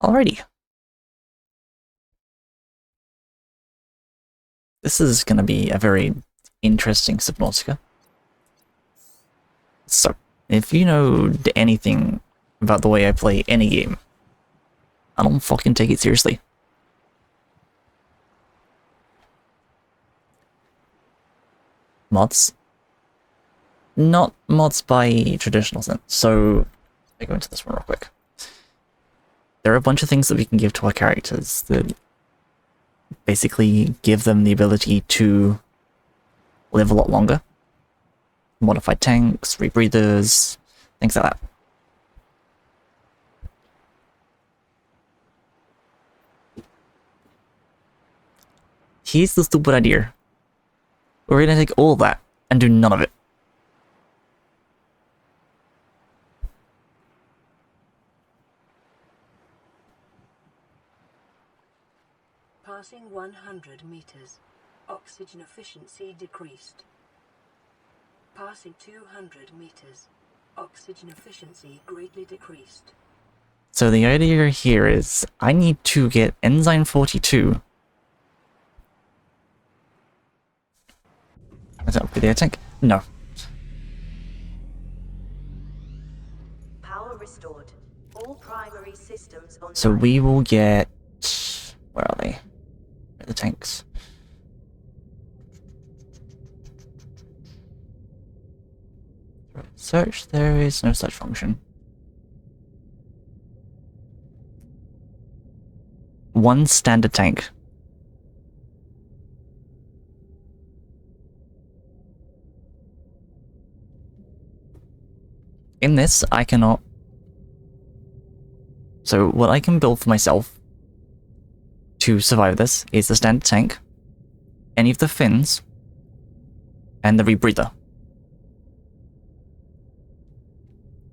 Alrighty. This is going to be a very interesting Subnautica. So, if you know anything about the way I play any game, I don't fucking take it seriously. Mods? Not mods by traditional sense. So, I go into this one real quick. There are a bunch of things that we can give to our characters that basically give them the ability to live a lot longer. Modified tanks, rebreathers, things like that. Here's the stupid idea. We're gonna take all of that and do none of it. Passing 100 meters. Oxygen efficiency decreased. Passing 200 meters. Oxygen efficiency greatly decreased. So the idea here is I need to get enzyme 42. Is that upgrade the air tank? No. Power restored. All primary systems online. So we will get... Where are they? Where are the tanks? Search, there is no such function. One standard tank. In this, I cannot... So what I can build for myself to survive this is the standard tank, any of the fins, and the rebreather.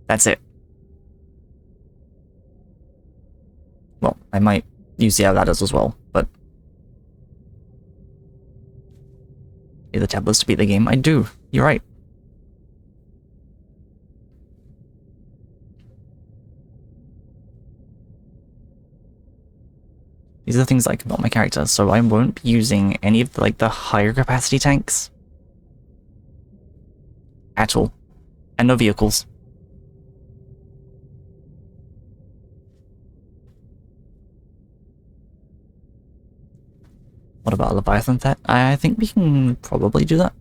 That's it. Well, I might use the air ladders as well, but... Need the tablets to beat the game? I do. You're right. These are the things I can build my character, so I won't be using any of the higher capacity tanks. At all. And no vehicles. What about a Leviathan That I think we can probably do that.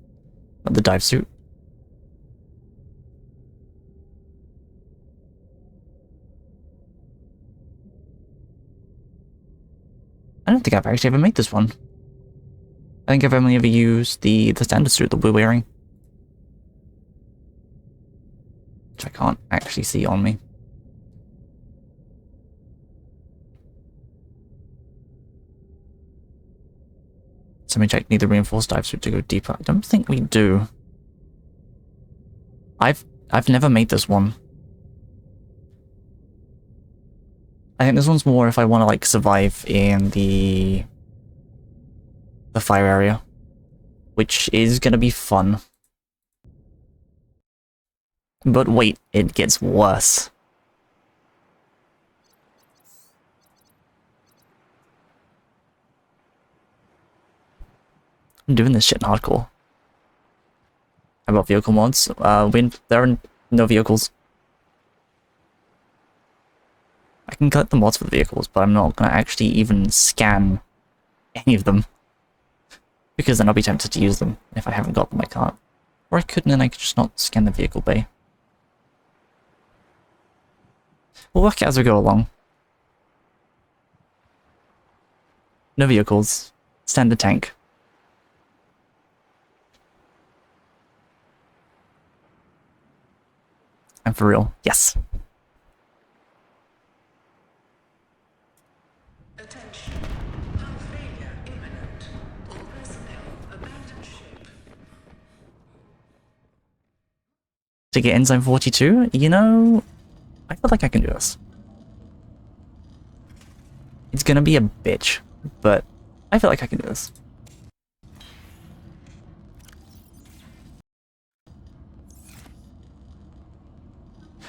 With the dive suit. I don't think I've actually ever made this one. I think I've only ever used the standard suit that we're wearing. Which I can't actually see on me. So let me check, need the reinforced dive suit to go deeper. I don't think we do. I've never made this one. I think this one's more if I want to survive in the fire area, which is gonna be fun. But wait, it gets worse. I'm doing this shit in hardcore. How about vehicle mods? There are no vehicles. I can collect the mods for the vehicles, but I'm not going to actually even scan any of them. Because then I'll be tempted to use them. If I haven't got them, I can't. Or I could, and then I could just not scan the vehicle bay. We'll work it as we go along. No vehicles. Standard tank. And for real, yes. Attention. Hull failure imminent. All personnel abandon ship. To get enzyme 42, you know, I feel like I can do this. It's gonna be a bitch, but I feel like I can do this.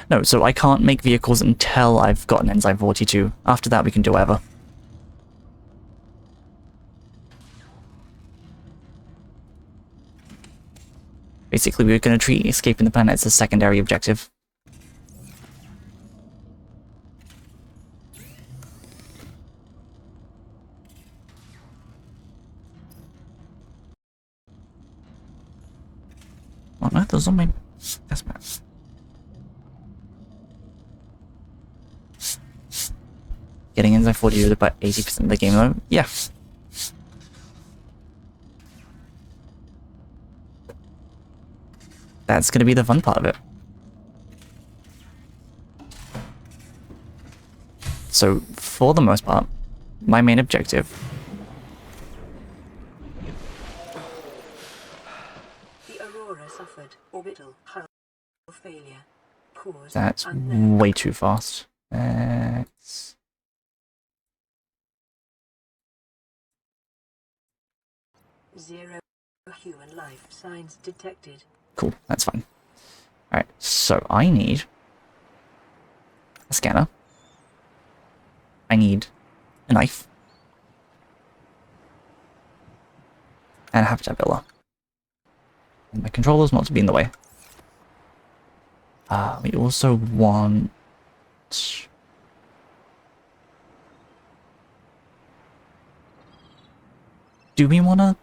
No, so I can't make vehicles until I've got an Enzyme 42. After that, we can do whatever. Basically, we're going to treat escaping the planet as a secondary objective. Oh no, those are my test maps. Getting Enzyme 42 about 80% of the game though? Yeah. That's going to be the fun part of it. So, for the most part, my main objective... The Aurora suffered orbital hull failure. Cause That's unknown. way too fast. That's... Zero human life signs detected. Cool, that's fine. Alright, so I need a scanner. I need a knife. And a habitat builder. And my controllers not to be in the way. We also want... Do we want to...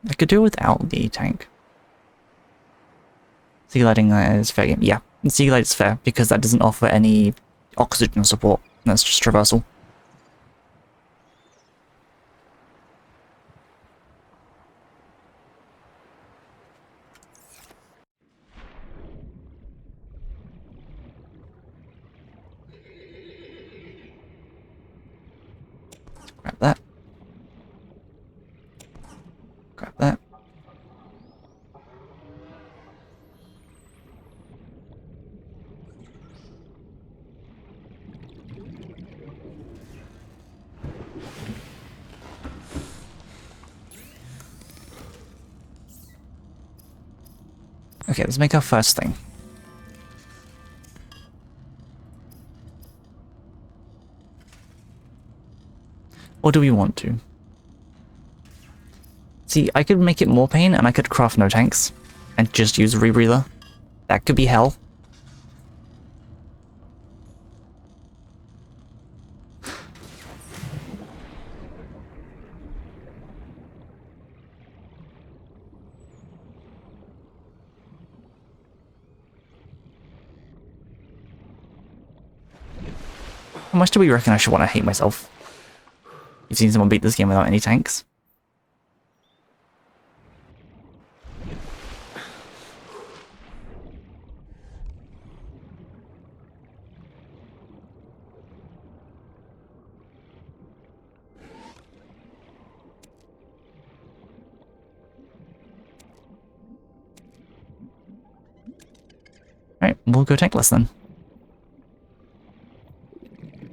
I could do without the tank. Sea lighting is fair game. Yeah, sea light is fair because that doesn't offer any oxygen support. That's just traversal. Grab that. Grab that. Okay, let's make our first thing. Or do we want to? See, I could make it more pain and I could craft no tanks and just use a rebreather. That could be hell. How much do we reckon I should want to hate myself? You've seen someone beat this game without any tanks? Alright, we'll go tankless then.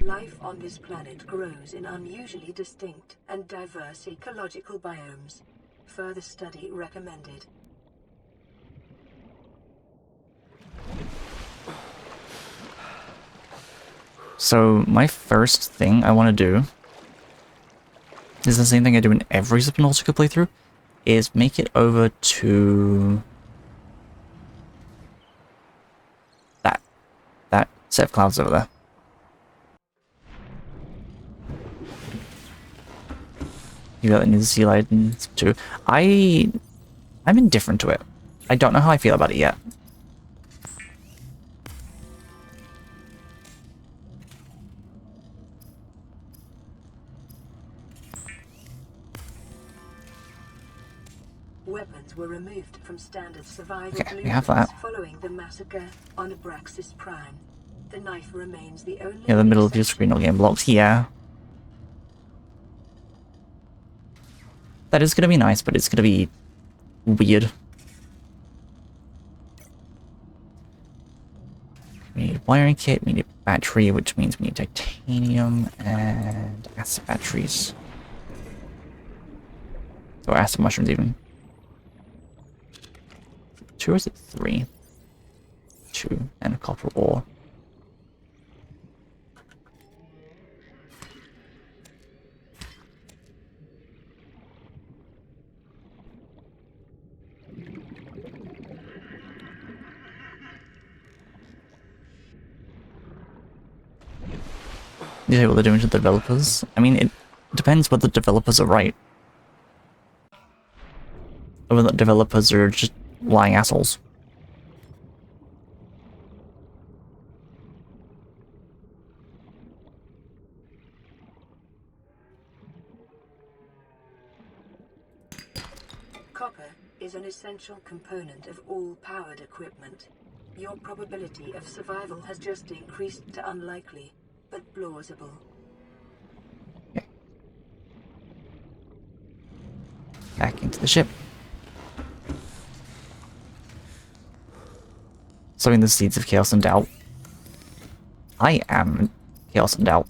Life on this planet grows in unusually distinct and diverse ecological biomes. Further study recommended. So my first thing I want to do is the same thing I do in every Subnautica playthrough, is make it over to that set of clouds over there. You got the sea light too. I'm indifferent to it. I don't know how I feel about it yet. Weapons were removed from standard survival Okay, we have blueprints that. following the massacre on Abraxas Prime. The knife remains the only Yeah, the middle of your exception. screen will get blocked. Yeah. That is going to be nice, but it's going to be weird. We need a wiring kit, we need a battery, which means we need titanium and acid batteries. Or acid mushrooms even. 2 or is it 3? 2. 2, and a copper ore. You see what they're doing to the developers? I mean, it depends whether the developers are right. Or whether the developers are just lying assholes. Copper is an essential component of all powered equipment. Your probability of survival has just increased to unlikely, but plausible. Back into the ship. Sowing the seeds of chaos and doubt. I am chaos and doubt.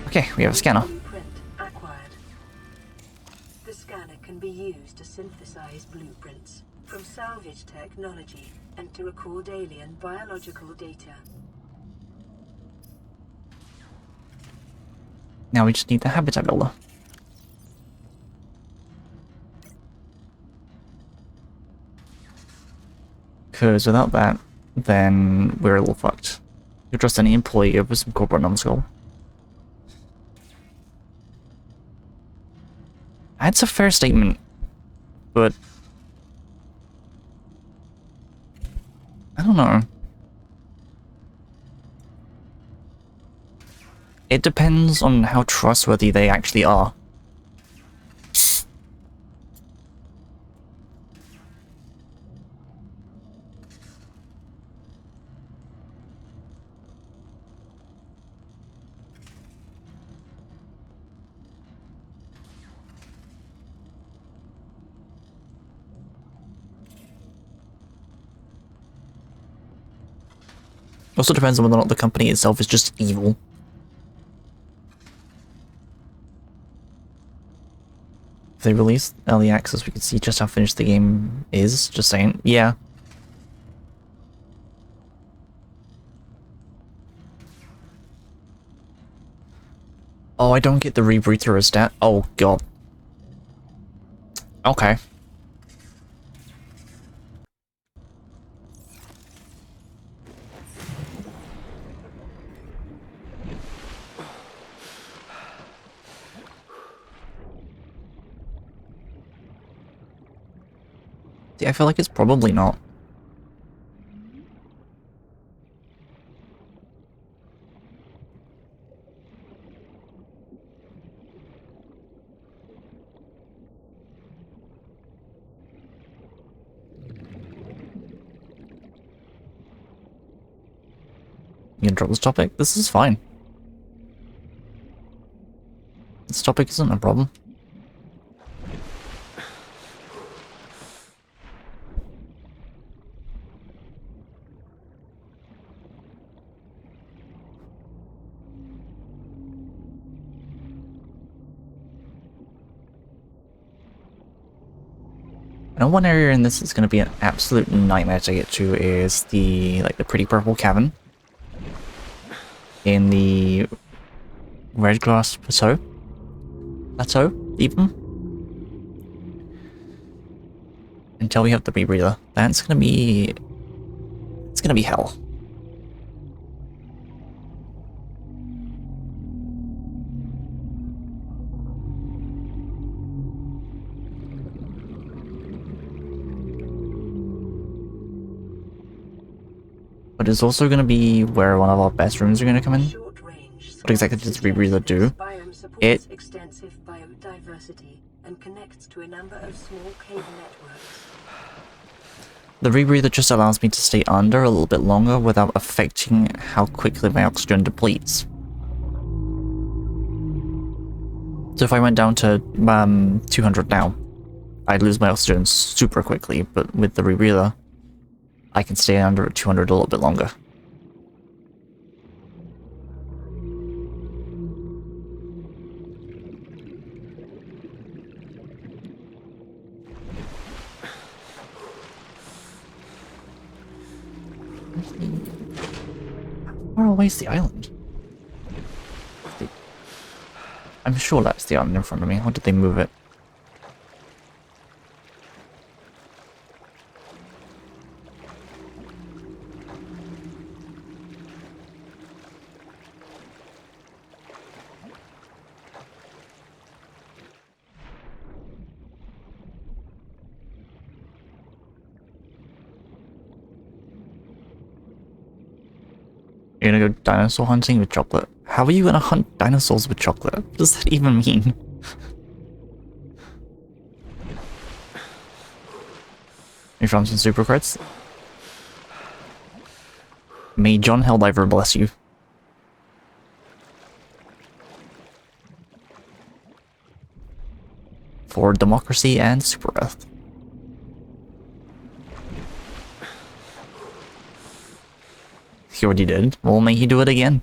Okay, we have a scanner. Blueprint acquired. The scanner can be used to synthesize blueprints from salvage technology and to record alien biological data. Now we just need the habitat builder. Because without that, then we're a little fucked. You trust any employee over some corporate numbskull. That's a fair statement, but I don't know. It depends on how trustworthy they actually are. Also depends on whether or not the company itself is just evil. If they release early access, we can see just how finished the game is. Just saying. Yeah. Oh, I don't get the rebreather as stat. Oh, God. Okay. See, I feel like it's probably not. You can drop this topic? This is fine. This topic isn't a problem. I know one area in this is going to be an absolute nightmare to get to is the pretty purple cavern in the red grass plateau. Even until we have the rebreather. That's gonna be hell. But it's also going to be where one of our best rooms are going to come in. What exactly does the rebreather do? It extensive biodiversity and connects to a number of small cave networks. The rebreather just allows me to stay under a little bit longer without affecting how quickly my oxygen depletes. So if I went down to 200 now, I'd lose my oxygen super quickly, but with the rebreather, I can stay under at 200 a little bit longer. far away is the island? I'm sure that's the island in front of me. How did they move it? You're gonna go dinosaur hunting with chocolate? How are you gonna hunt dinosaurs with chocolate? What does that even mean? You found some super crits? May John Helldiver bless you. For democracy and Super Earth. He already did. Well, may he do it again.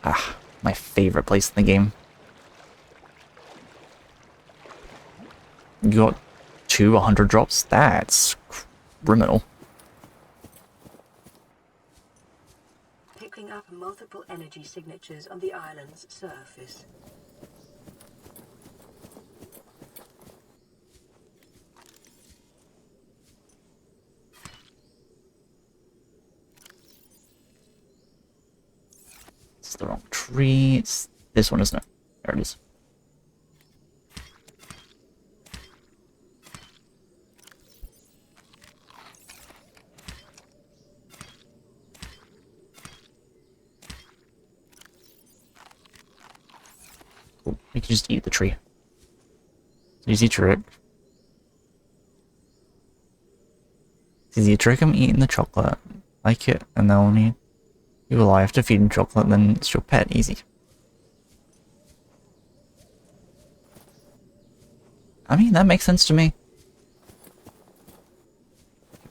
Ah, my favorite place in the game. You got 100 drops? That's criminal. Picking up multiple energy signatures on the island's surface. It's the wrong tree. It's this one, isn't it? There it is. Cool. We can just eat the tree. Easy trick. Easy trick. I'm eating the chocolate. Like it, and then only you alive to feed him chocolate, then it's your pet. Easy. I mean, that makes sense to me.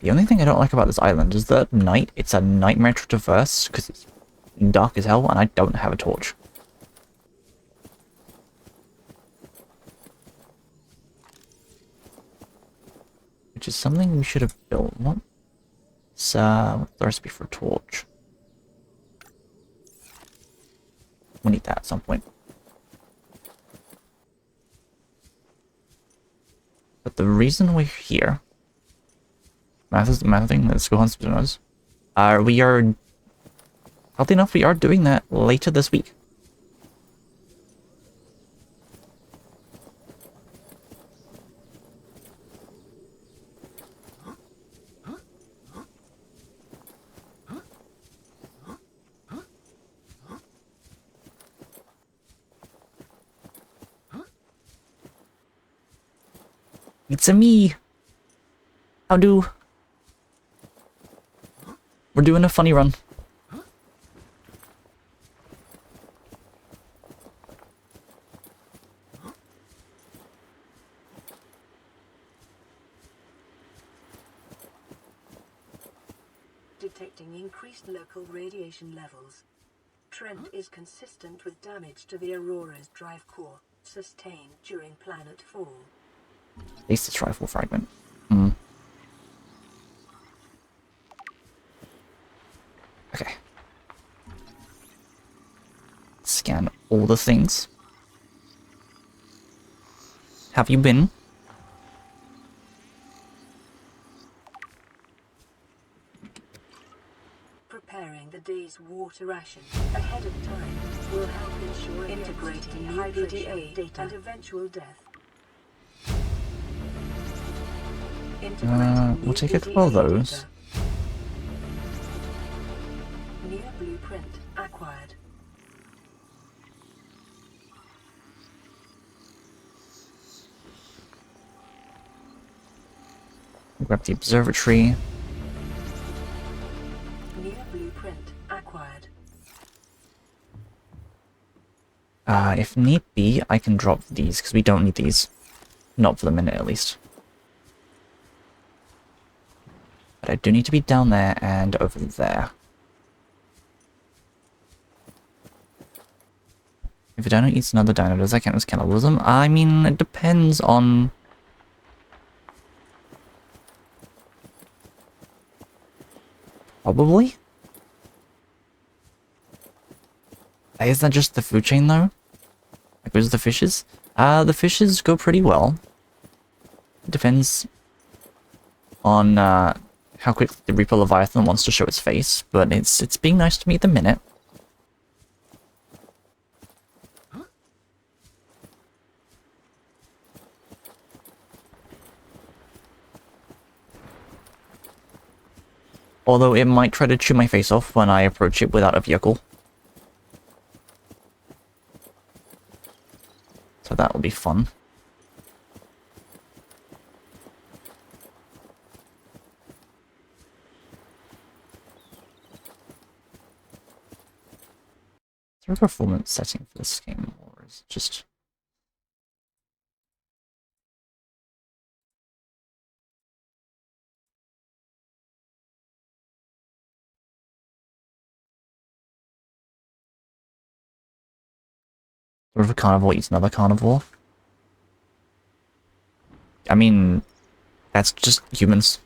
The only thing I don't like about this island is that at night, it's a nightmare to traverse, because it's dark as hell, and I don't have a torch. Which is something we should have built. What's the recipe for a torch? We'll need that at some point. But the reason we're here, math is the math thing that school hunts knows. We are, oddly enough, we are doing that later this week. It's a me. How do? We're doing a funny run. Detecting increased local radiation levels. Trend is consistent with damage to the Aurora's drive core, sustained during planet fall. At least it's rifle fragment. Okay. Scan all the things. Have you been? Preparing the day's water ration ahead of time will help ensure integrating hydration data and eventual death. We'll take a couple of those. New blueprint acquired. Grab the observatory. New blueprint acquired. If need be, I can drop these, because we don't need these. Not for the minute, at least. But I do need to be down there and over there. If a dino eats another dino, does that count as cannibalism? I mean, it depends on Probably? Isn't that just the food chain, though? Like, where's the fishes? The fishes go pretty well. It depends on, how quick the Reaper Leviathan wants to show its face, but it's being nice to me at the minute. Although it might try to chew my face off when I approach it without a vehicle. So that will be fun. Is there a performance setting for this game, or is it just... Or if a carnivore eats another carnivore? I mean, that's just humans.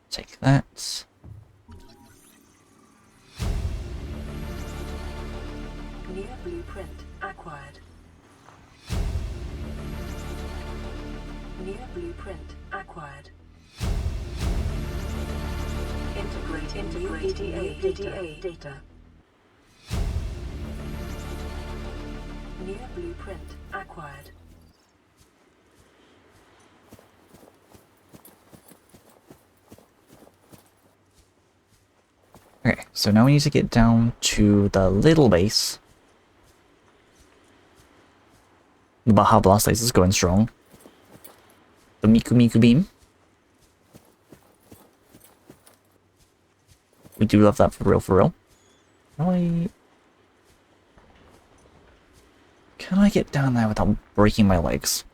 Take that. New blueprint acquired. New blueprint acquired. Integrate new PDA data. New blueprint acquired. Okay, so now we need to get down to the little base. The Baja Blast Lace is going strong. The Miku Miku Beam. We do love that for real, for real. Can I get down there without breaking my legs?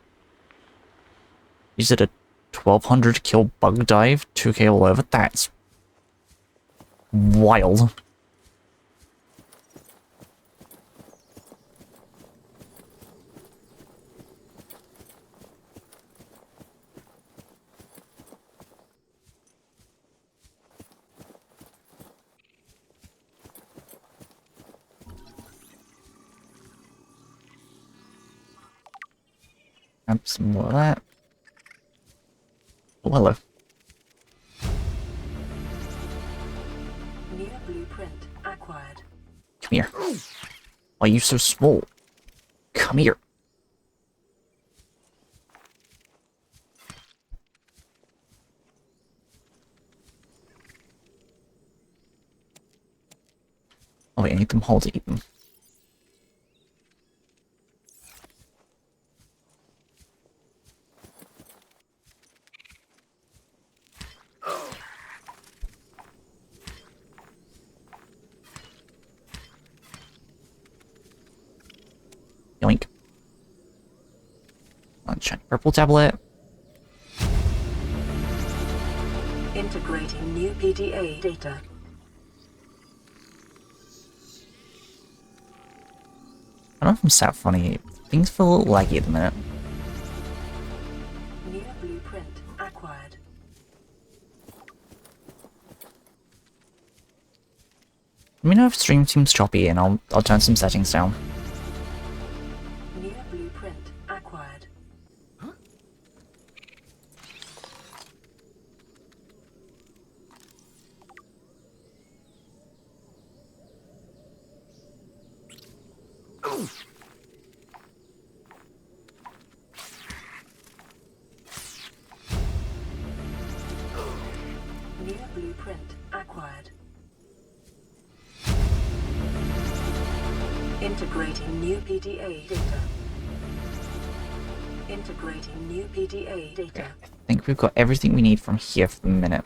You said a 1200 kill bug dive, 2k all over? That's wild. Grab some more of that. Oh, hello. New blueprint acquired. Come here. Why are you so small? Come here. Oh wait, I need them whole to eat them. Yoink. On shiny purple tablet. Integrating new PDA data. I don't know if I'm sat funny. Things feel a little laggy at the minute. New blueprint acquired. Let me know if stream seems choppy and I'll turn some settings down. New blueprint acquired. New blueprint acquired. Integrating new PDA data. Integrating new PDA data. I think we've got everything we need from here for the minute.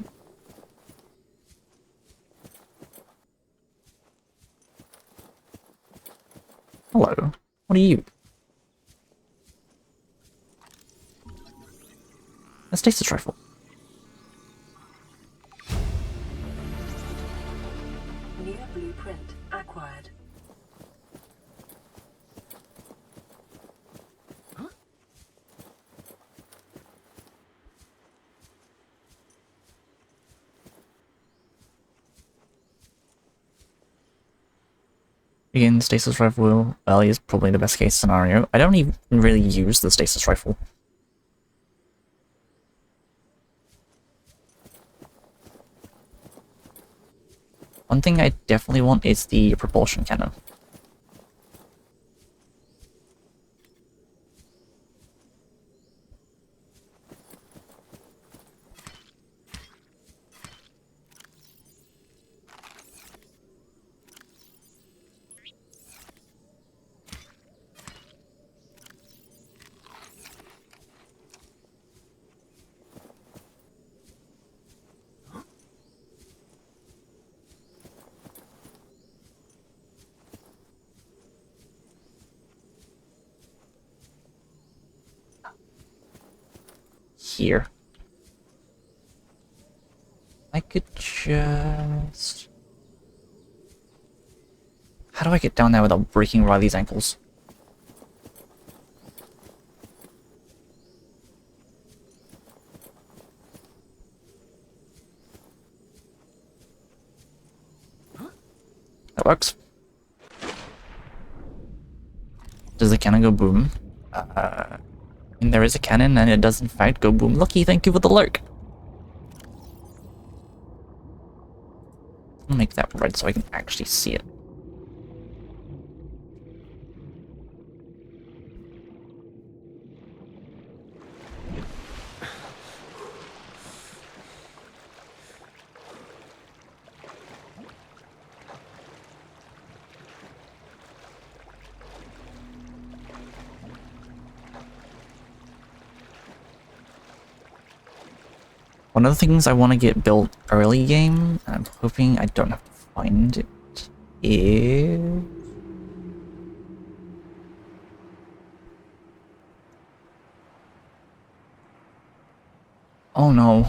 Hello. What are you? Let's taste the trifle. New blueprint acquired. Again, stasis rifle, well, is probably the best case scenario. I don't even really use the stasis rifle. One thing I definitely want is the propulsion cannon. Here. I could just... How do I get down there without breaking Riley's ankles? That works. Does the cannon go boom? And there is a cannon, and it does in fact go boom. Lucky, thank you for the lurk. I'll make that red so I can actually see it. One of the things I want to get built early game, and I'm hoping I don't have to find it, is... Oh no.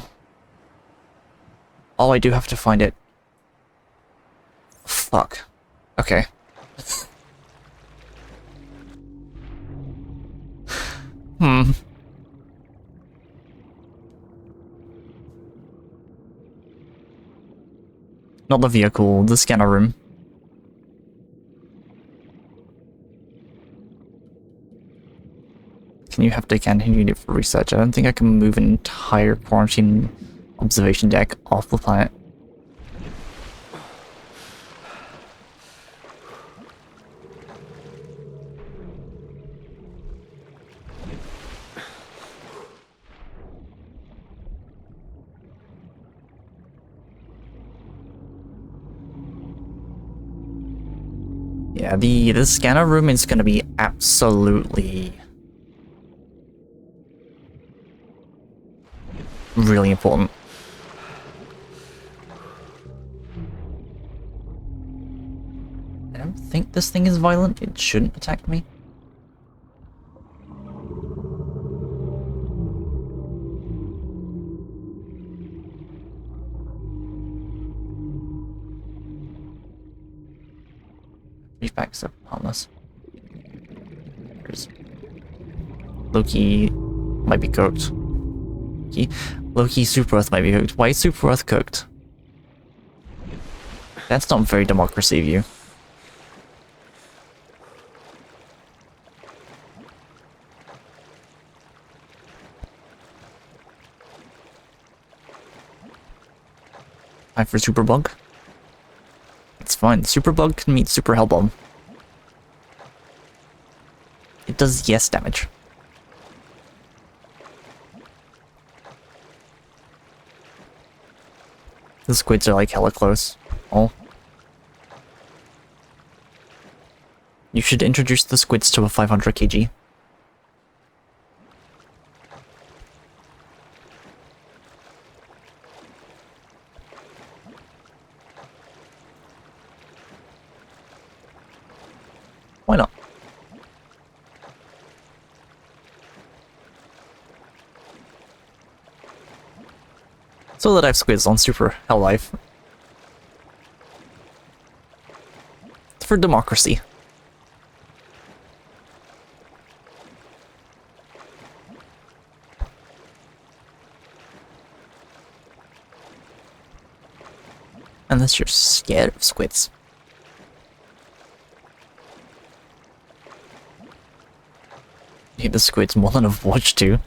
Oh, I do have to find it. Fuck. Okay. Hmm. Not the vehicle, the scanner room. Can you have to continue it for research? I don't think I can move an entire quarantine observation deck off the planet. Yeah, the scanner room is gonna be absolutely really important. I don't think this thing is violent. It shouldn't attack me. Refacts are harmless. There's Loki might be cooked. Loki Super Earth might be cooked. Why is Super Earth cooked? That's not very democracy of you. Time for Super Bug. It's fine. Super Bug can meet Super Hellbomb. It does yes damage. The squids are like hella close. Oh. You should introduce the squids to a 500 kg. Why not? So that I have squids on Super Hell Life. For democracy. Unless you're scared of squids. hate the squids more than I've watched to.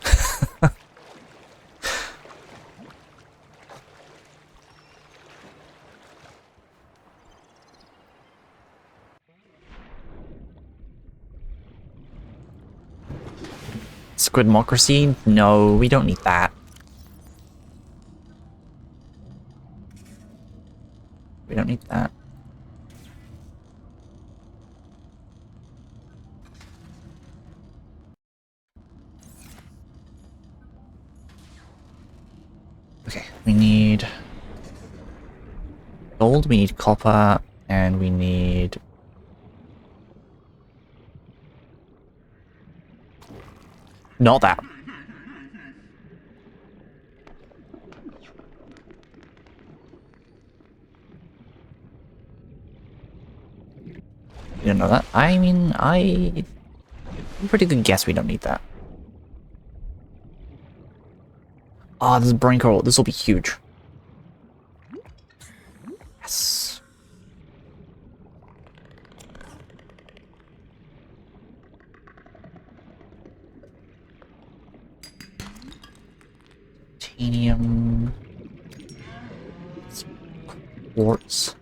Squidmocracy? No, we don't need that. We don't need that. Okay, we need gold, we need copper, and we need... Not that. You didn't know that? I mean, I'm pretty good guess we don't need that. Ah, this is brain coral. This will be huge. Yes. Titanium. Quartz.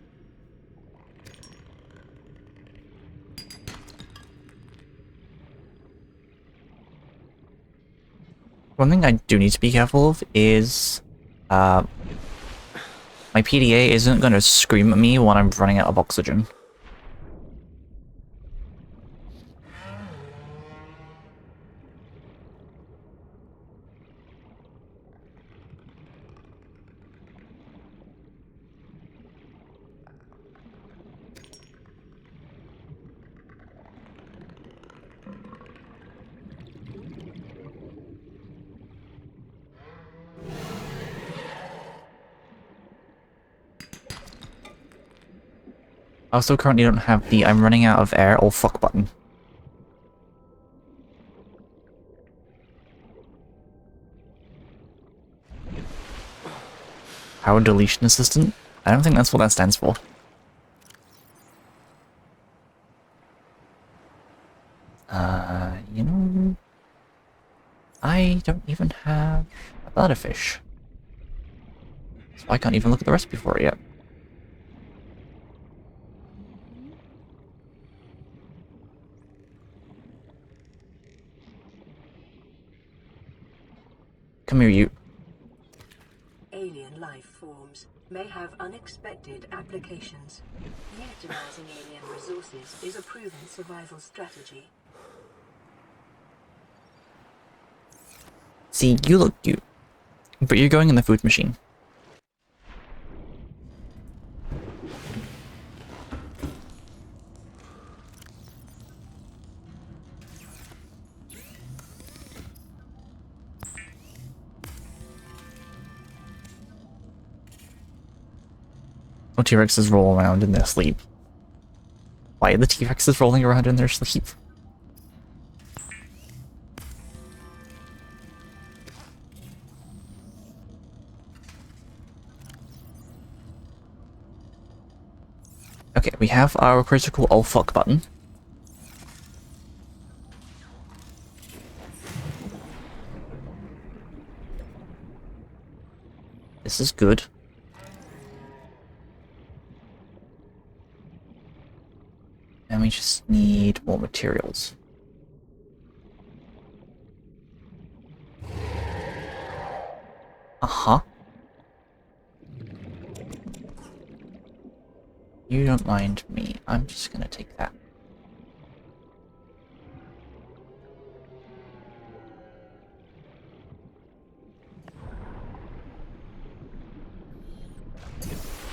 One thing I do need to be careful of is my PDA isn't going to scream at me when I'm running out of oxygen. I also currently don't have the I'm running out of air or fuck button. Power deletion assistant? I don't think that's what that stands for. You know... I don't even have a bladderfish. So I can't even look at the recipe for it yet. Come here, you. Alien life forms may have unexpected applications. Utilizing alien resources is a proven survival strategy. See, you look cute. But you're going in the food machine. Oh, T-Rexes roll around in their sleep. Why are the T-Rexes rolling around in their sleep? Okay, we have our critical oh fuck button. This is good. And we just need more materials. Uh-huh. You don't mind me. I'm just gonna take that.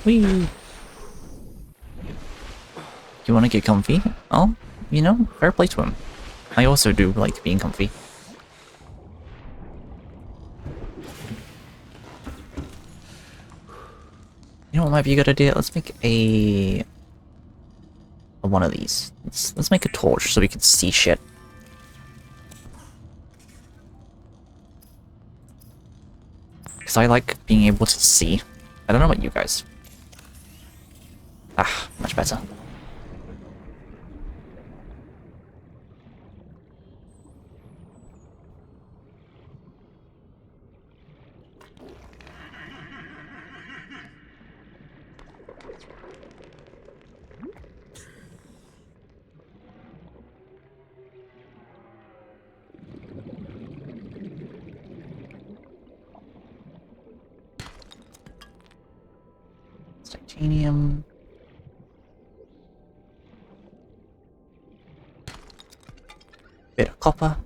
Whee! You wanna get comfy? Oh, you know, fair play to him. I also do like being comfy. You know what might be a good idea? Let's make a one of these. Let's make a torch so we can see shit. Because I like being able to see. I don't know about you guys. Ah, much better. titanium. Bit of copper.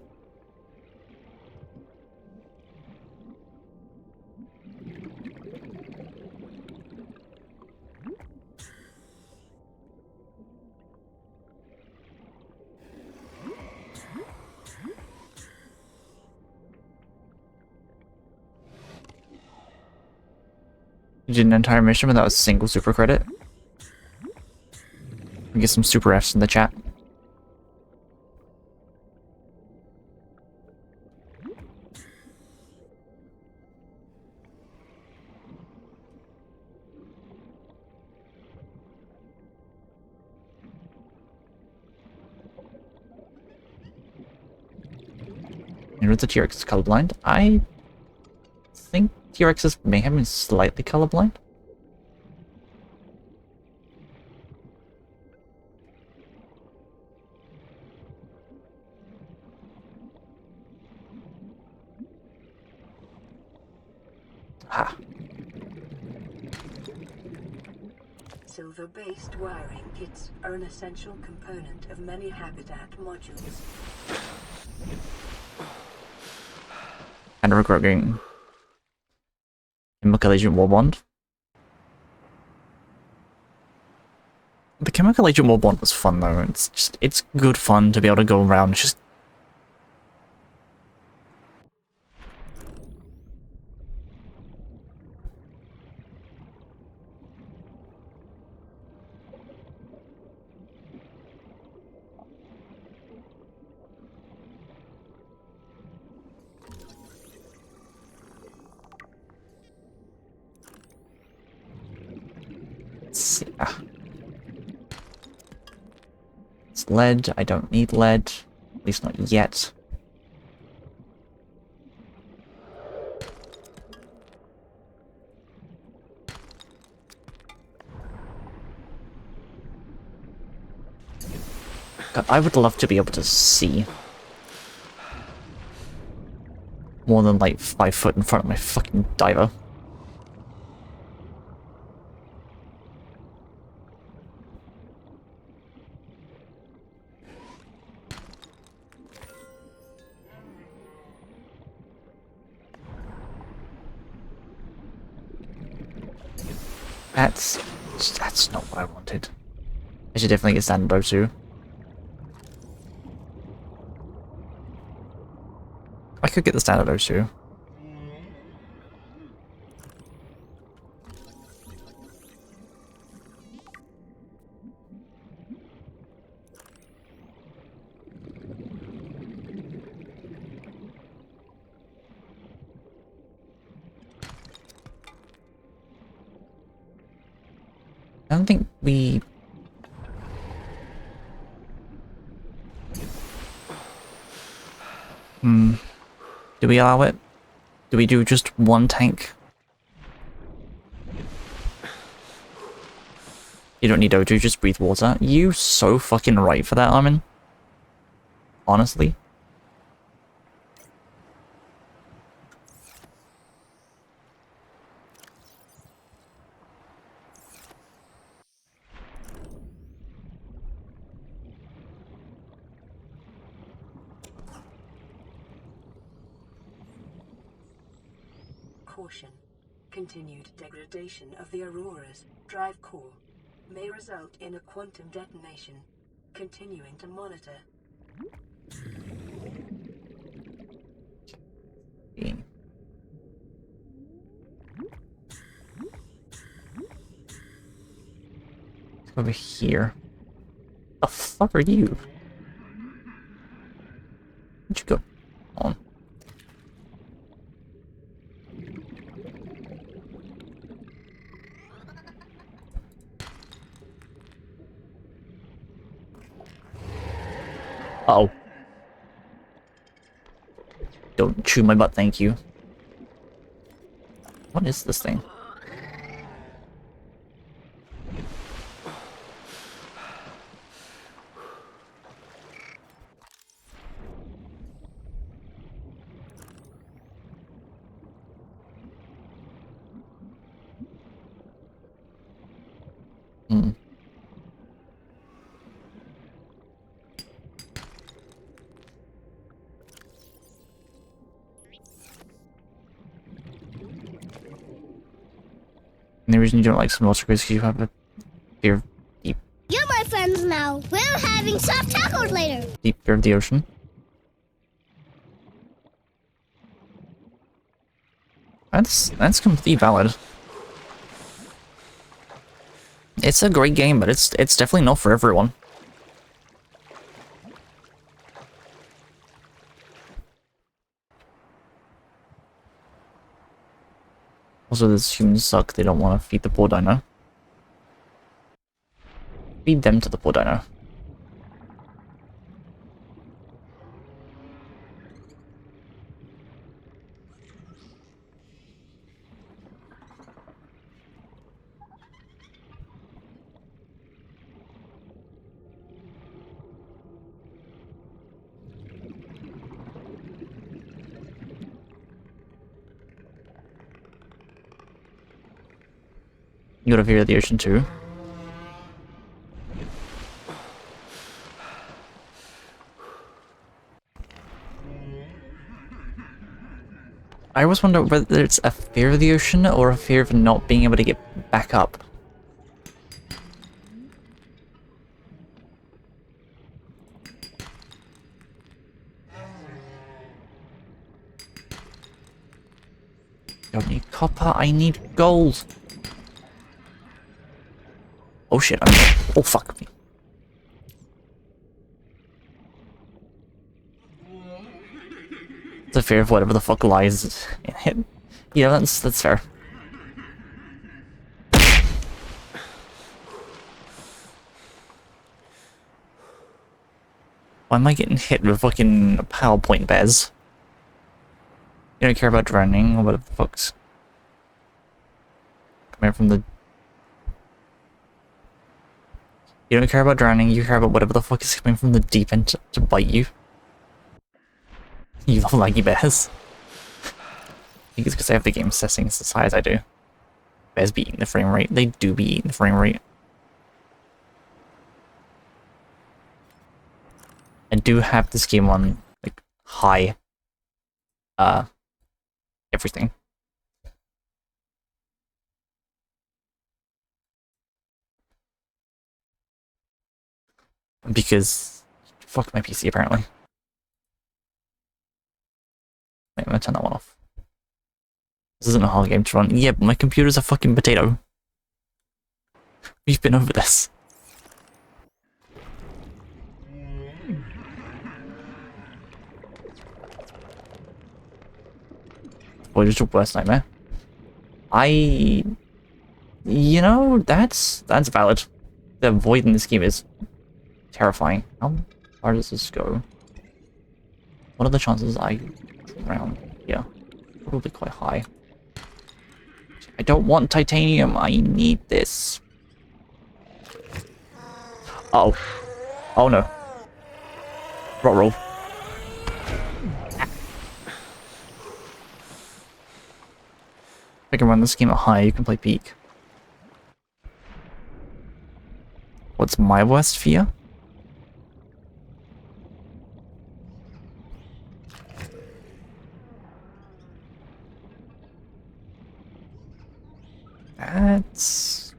You did an entire mission without a single super credit. We get some super Fs in the chat. And with the T-Rex is colorblind, I think T-Rexes may have been slightly colorblind. Ah. Silver-based wiring kits are an essential component of many habitat modules. And regretting Chemical Agent War Bond. The Chemical Agent War Bond was fun though. It's good fun to be able to go around just yeah. It's lead. I don't need lead. At least not yet. God, I would love to be able to see more than like 5 foot in front of my fucking diver. That's not what I wanted. I should definitely get standard O2. I could get the standard O2. I don't think we... Do we allow it? Do we do just one tank? You don't need O2, just breathe water. You so fucking right for that, Armin. Honestly. Caution. Continued degradation of the Aurora's drive core may result in a quantum detonation. Continuing to monitor. Over here. The fuck are you? Where'd you go? On. Uh-oh. Don't chew my butt, thank you. What is this thing? only reason you don't like some water is because you have a fear of You're my friends now. We're having soft tacos later. deep fear of the ocean. That's completely valid. It's a great game, but it's definitely not for everyone. Also, these humans suck. They don't want to feed the poor dino. Feed them to the poor dino. You gotta fear the ocean too. I always wonder whether it's a fear of the ocean or a fear of not being able to get back up. Don't need copper, I need gold. Oh shit, oh fuck me. It's a fear of whatever the fuck lies in it. Yeah, that's fair. Why am I getting hit with fucking PowerPoint bears? You don't care about drowning or whatever the fuck's coming from the... You don't care about drowning, you care about whatever the fuck is coming from the deep end to bite you. You love laggy bears. I think it's because I have the game settings as high as I do. Bears be eating the frame rate. They do be eating the frame rate. I do have this game on, like, high. Everything. Because... fuck my PC, apparently. Wait, I'm gonna turn that one off. This isn't a hard game to run. Yeah, but my computer's a fucking potato. We've been over this. Voyager's your worst nightmare. You know, that's valid. The void in this game is terrifying. How far does this go? What are the chances I drown here? Probably quite high. I don't want titanium. I need this. Uh oh. Oh no. Roll. If I can run this game at high, you can play peak. What's my worst fear? That's...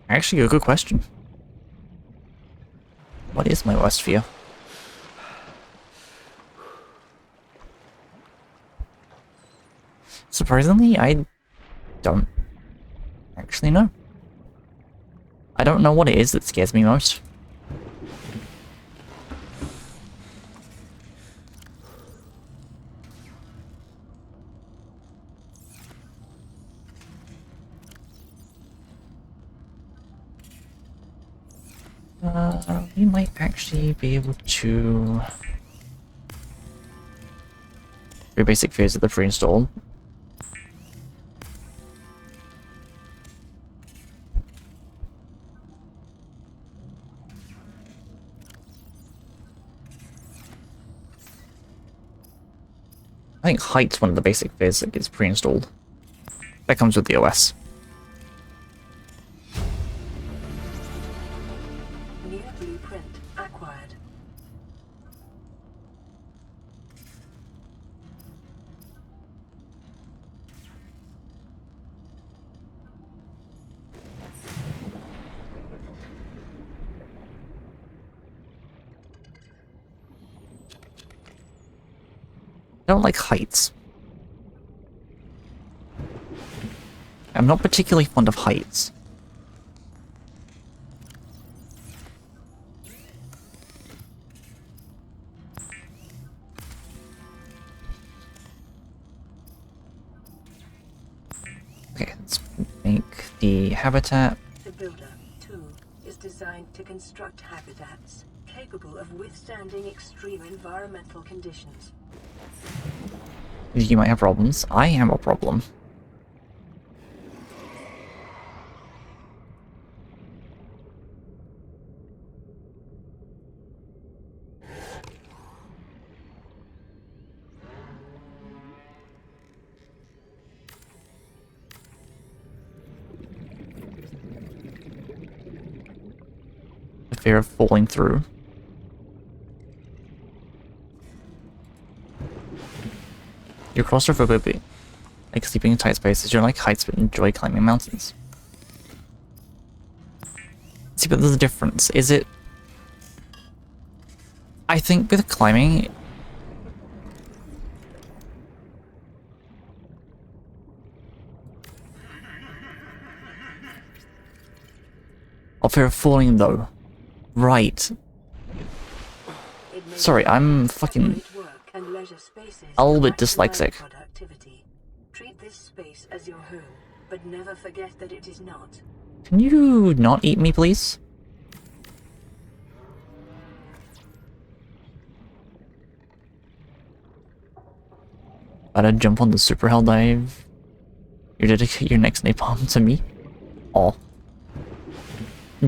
actually a good question. What is my worst fear? Surprisingly, I don't actually know. I don't know what it is that scares me most. We might actually be able to... Very basic fears of the pre-install. I think height's one of the basic fears that gets pre-installed. That comes with the OS. New blueprint acquired. don't like heights. I'm not particularly fond of heights. Okay, let's make the habitat. The Builder, too, is designed to construct habitats capable of withstanding extreme environmental conditions. You might have problems. I am a problem. The fear of falling through. You're claustrophobic, like sleeping in tight spaces. You don't like heights but enjoy climbing mountains. See, but there's a difference. Is it... I think with climbing... Oh, fear of falling, though. Right. Sorry, I'm fucking... a little bit dyslexic. Treat this space as your home, but never forget that it is not. Can you not eat me, please? About to jump on the super hell dive. You dedicate your next napalm to me? Aw.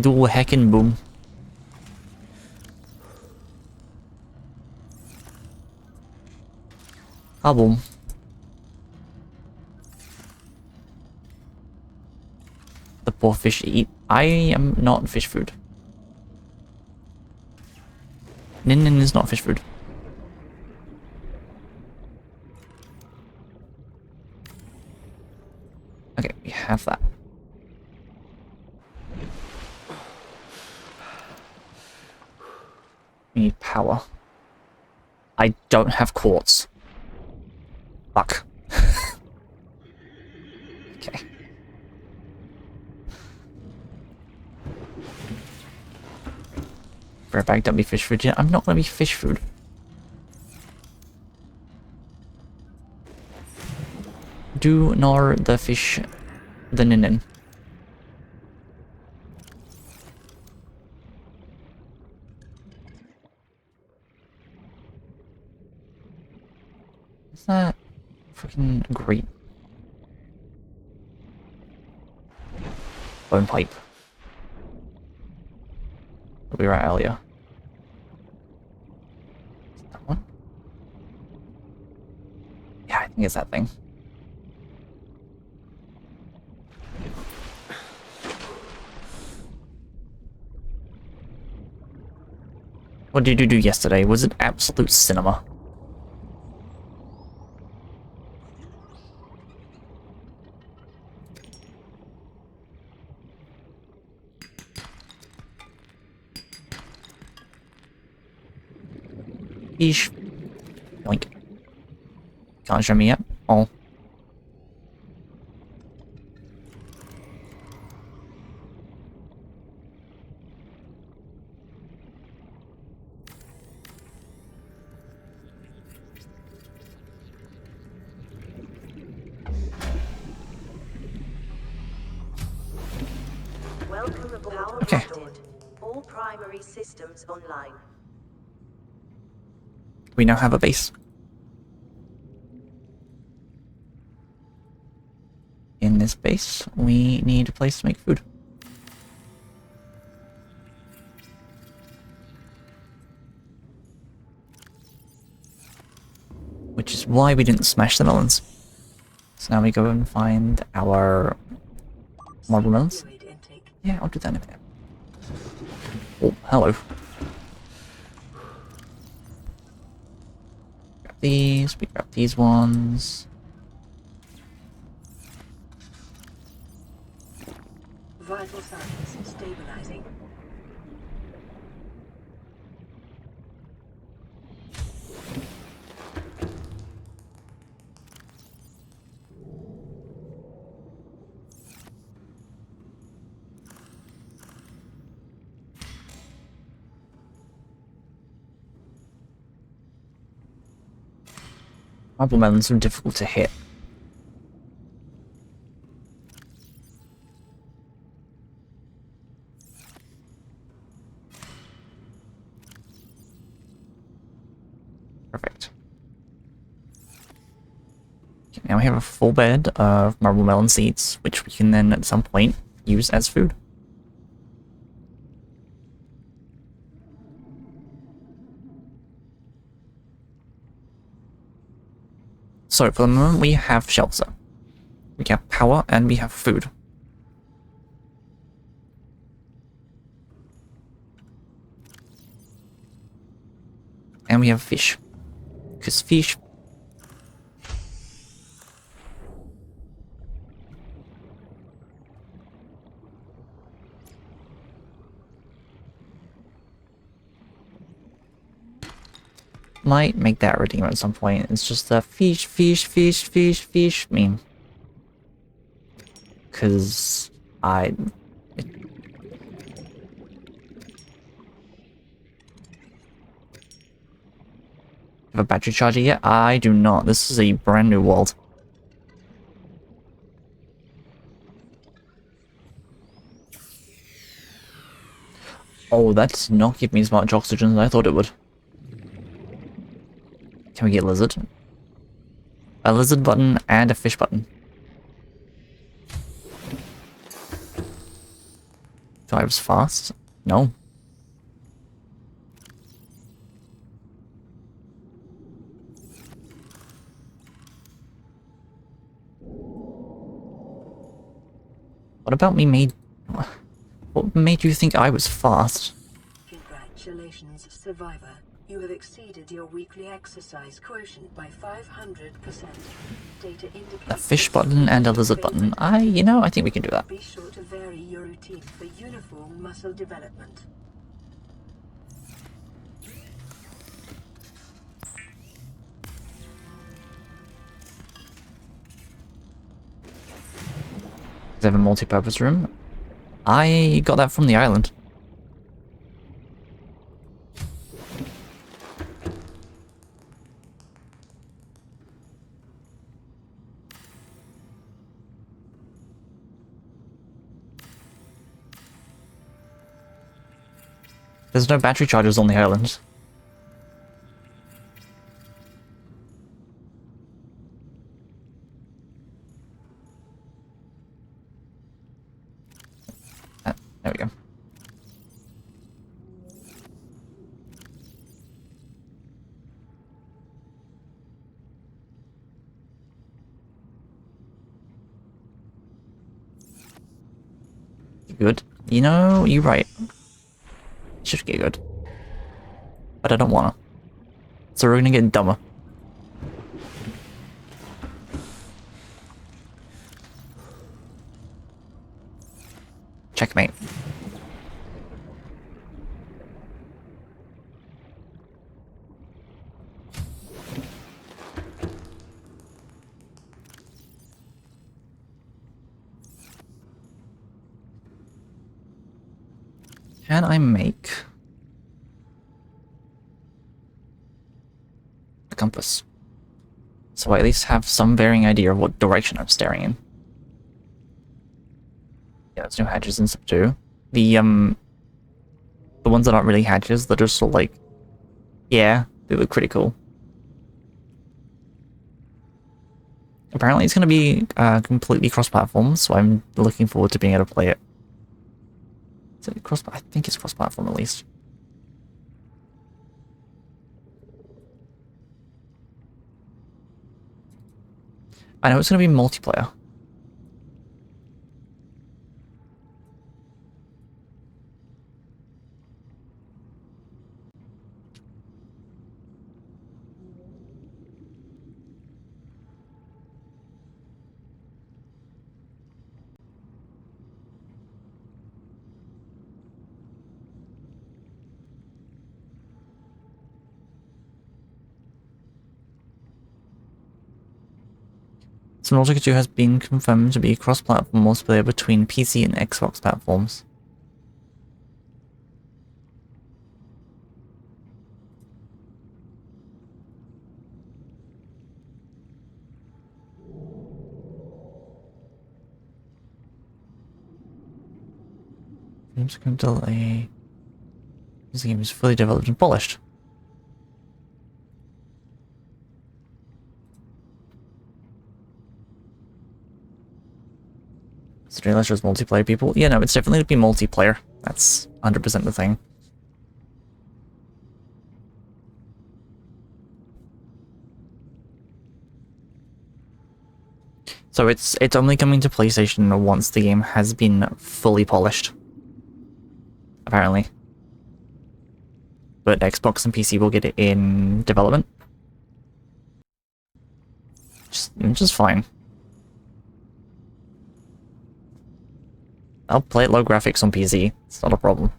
Do a heckin' boom. Boom. The poor fish eat. I am not fish food. Nin is not fish food. Okay, we have that. We need power. I don't have quartz. Fuck. Okay. Bearbag, don't be fish food yet. I'm not gonna be fish food. Do nor the fish the ninin. Is that freaking great? Bone pipe. We were at earlier. Is it that one? Yeah, I think it's that thing. What did you do yesterday? Was it absolute cinema? Eesh. Yoink. Can't show me yet. Oh. Welcome aboard. Power Okay. restored. All primary systems online. We now have a base. In this base, we need a place to make food. Which is why we didn't smash the melons. So now we go and find our marble melons. Yeah, I'll do that in a minute. Oh, hello. Grab these, we grab these ones. Vital signs stabilizing. Marble melons are difficult to hit. Perfect. Okay, now we have a full bed of marble melon seeds, which we can then at some point use as food. So for the moment we have shelter. We have power and we have food. And we have fish. Because fish... might make that redeem at some point. It's just a fish, fish, fish, fish, fish meme. Because I... have a battery charger yet? I do not. This is a brand new world. Oh, that does not give me as much oxygen as I thought it would. Can we get lizard? A lizard button and a fish button. Drives fast? No. What about me made... What made you think I was fast? Congratulations, survivor. You have exceeded your weekly exercise quotient by 500%. Data indicates A fish button and a lizard button. You know, I think we can do that. Be sure to vary your routine for uniform muscle development. They have a multi-purpose room. I got that from the island. There's no battery chargers on the island. There we go. Good. You know, you're right. Should get good. But I don't wanna. So we're gonna get dumber. Checkmate. Can I make a compass? So I at least have some varying idea of what direction I'm staring in. Yeah, there's no hatches in sub 2. The ones that aren't really hatches, they're just sort of like, yeah, they look pretty cool. Apparently it's going to be completely cross-platform, so I'm looking forward to being able to play it. Is it cross? I think it's cross-platform at least. I know it's going to be multiplayer. Subnautica 2 has been confirmed to be cross-platform multiplayer between PC and Xbox platforms. Items can delay. This game is fully developed and polished. Unless there's multiplayer people. Yeah, no, it's definitely to be multiplayer. That's 100% the thing. So it's only coming to PlayStation once the game has been fully polished. Apparently. But Xbox and PC will get it in development. Just fine. I'll play it low graphics on PC. It's not a problem.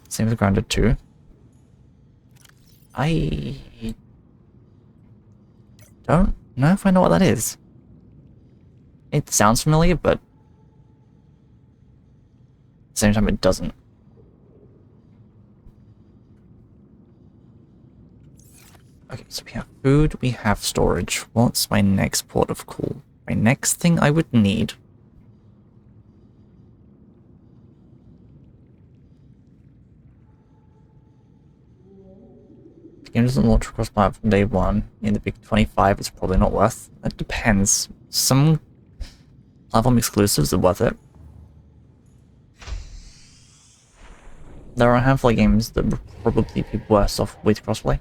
Same with Grounded 2. I don't know if I know what that is. It sounds familiar, but at the same time it doesn't. Okay, so we have food, we have storage. What's my next port of call? My next thing I would need... The game doesn't launch across platform day one. In the big 25, it's probably not worth. It depends. Some platform exclusives are worth it. There are a handful of games that would probably be worse off with crossplay.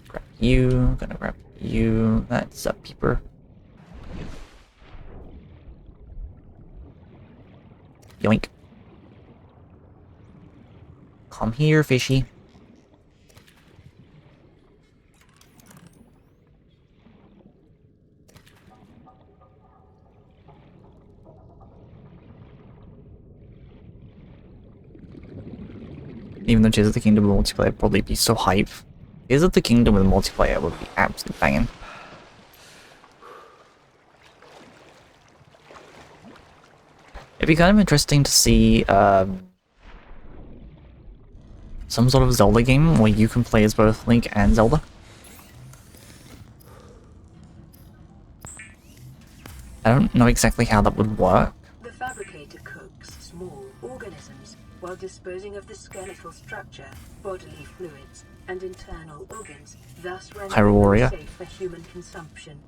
Grab you, gonna grab you. That's a peeper. Yoink. Come here, fishy. Even though Tears of the Kingdom with multiplayer would probably be so hype. Tears of the Kingdom with multiplayer would be absolutely banging. It'd be kind of interesting to see some sort of Zelda game where you can play as both Link and Zelda. I don't know exactly how that would work. The fabricator cooks small organisms while disposing of the skeletal structure, bodily fluids, and internal organs, thus rendering them safe for human consumption.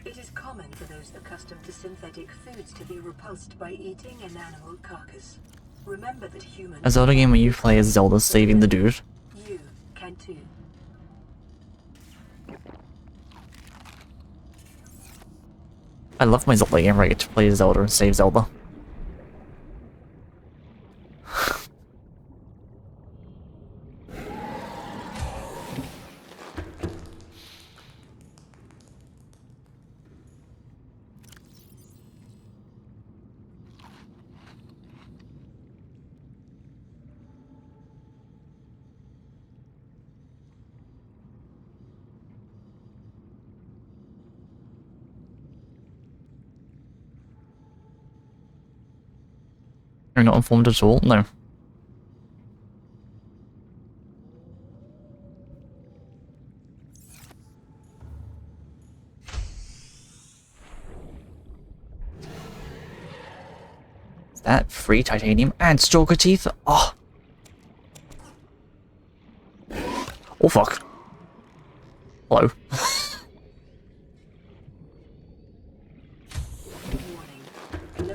It is common for those accustomed to synthetic foods to be repulsed by eating an animal carcass. Remember that humans... A Zelda game where you play as Zelda saving the dude. You can too. I love my Zelda game where I get to play as Zelda and save Zelda. You're not informed at all? No. Is that free titanium and stalker teeth? Oh. Oh fuck. Hello.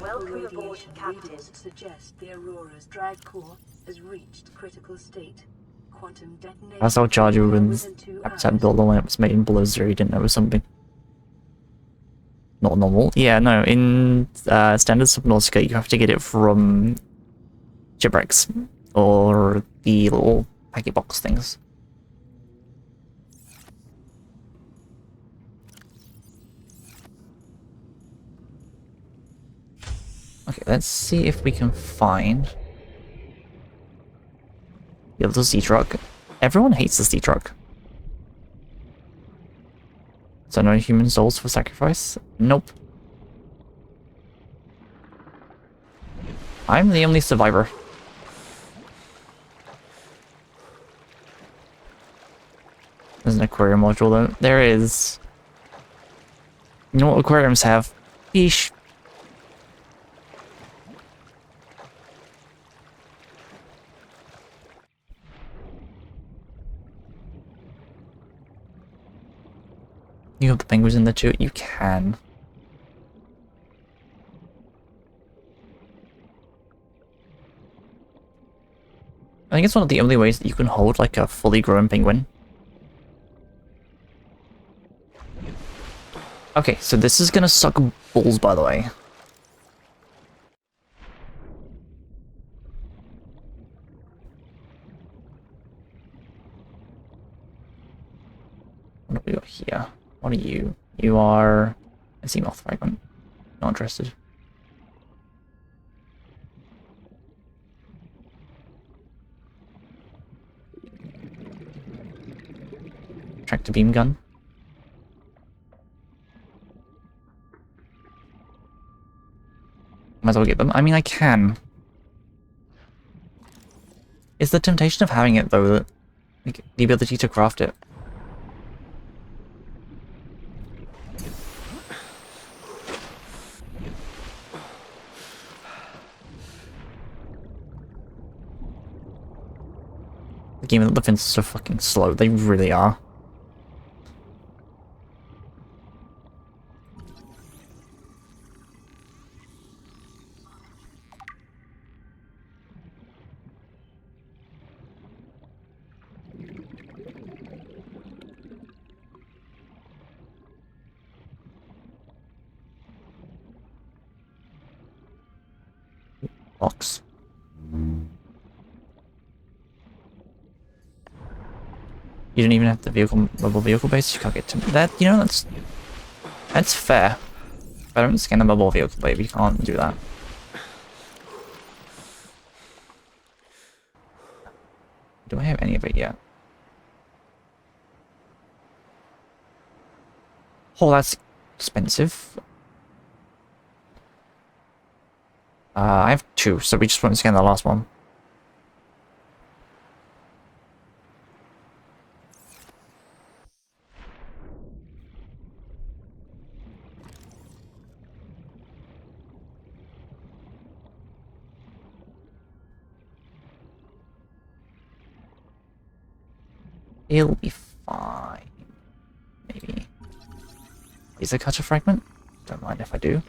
Welcome aboard, Captain. Suggest the Aurora's drive core has reached critical state. Quantum detonation. That's how Charger when within 2 that hours. builder when it was made in below zero, he didn't know it was something. Not normal. Yeah, no, in standard Subnautica you have to get it from shipwrecks or the little packet box things. Okay, let's see if we can find the other sea truck. Everyone hates the sea truck. So no human souls for sacrifice? Nope. I'm the only survivor. There's an aquarium module though. There is. You know what aquariums have? Fish. You have the penguins in there too? You can. I think it's one of the only ways that you can hold like a fully grown penguin. Okay, so this is gonna suck balls, by the way. What do we got here? What are you? You are a sea moth fragment. Not interested. Tractor beam gun. Might as well get them. I mean, I can. It's the temptation of having it, though, that like, the ability to craft it. The game of the fence is so fucking slow. They really are. Box. You don't even have the mobile vehicle base. You can't get to that. You know, that's fair. If I don't scan the mobile vehicle base, you can't do that. Do I have any of it yet? Oh, that's expensive. I have 2, so we just won't scan the last one. It'll be fine. Maybe. Is a cutter fragment? Don't mind if I do.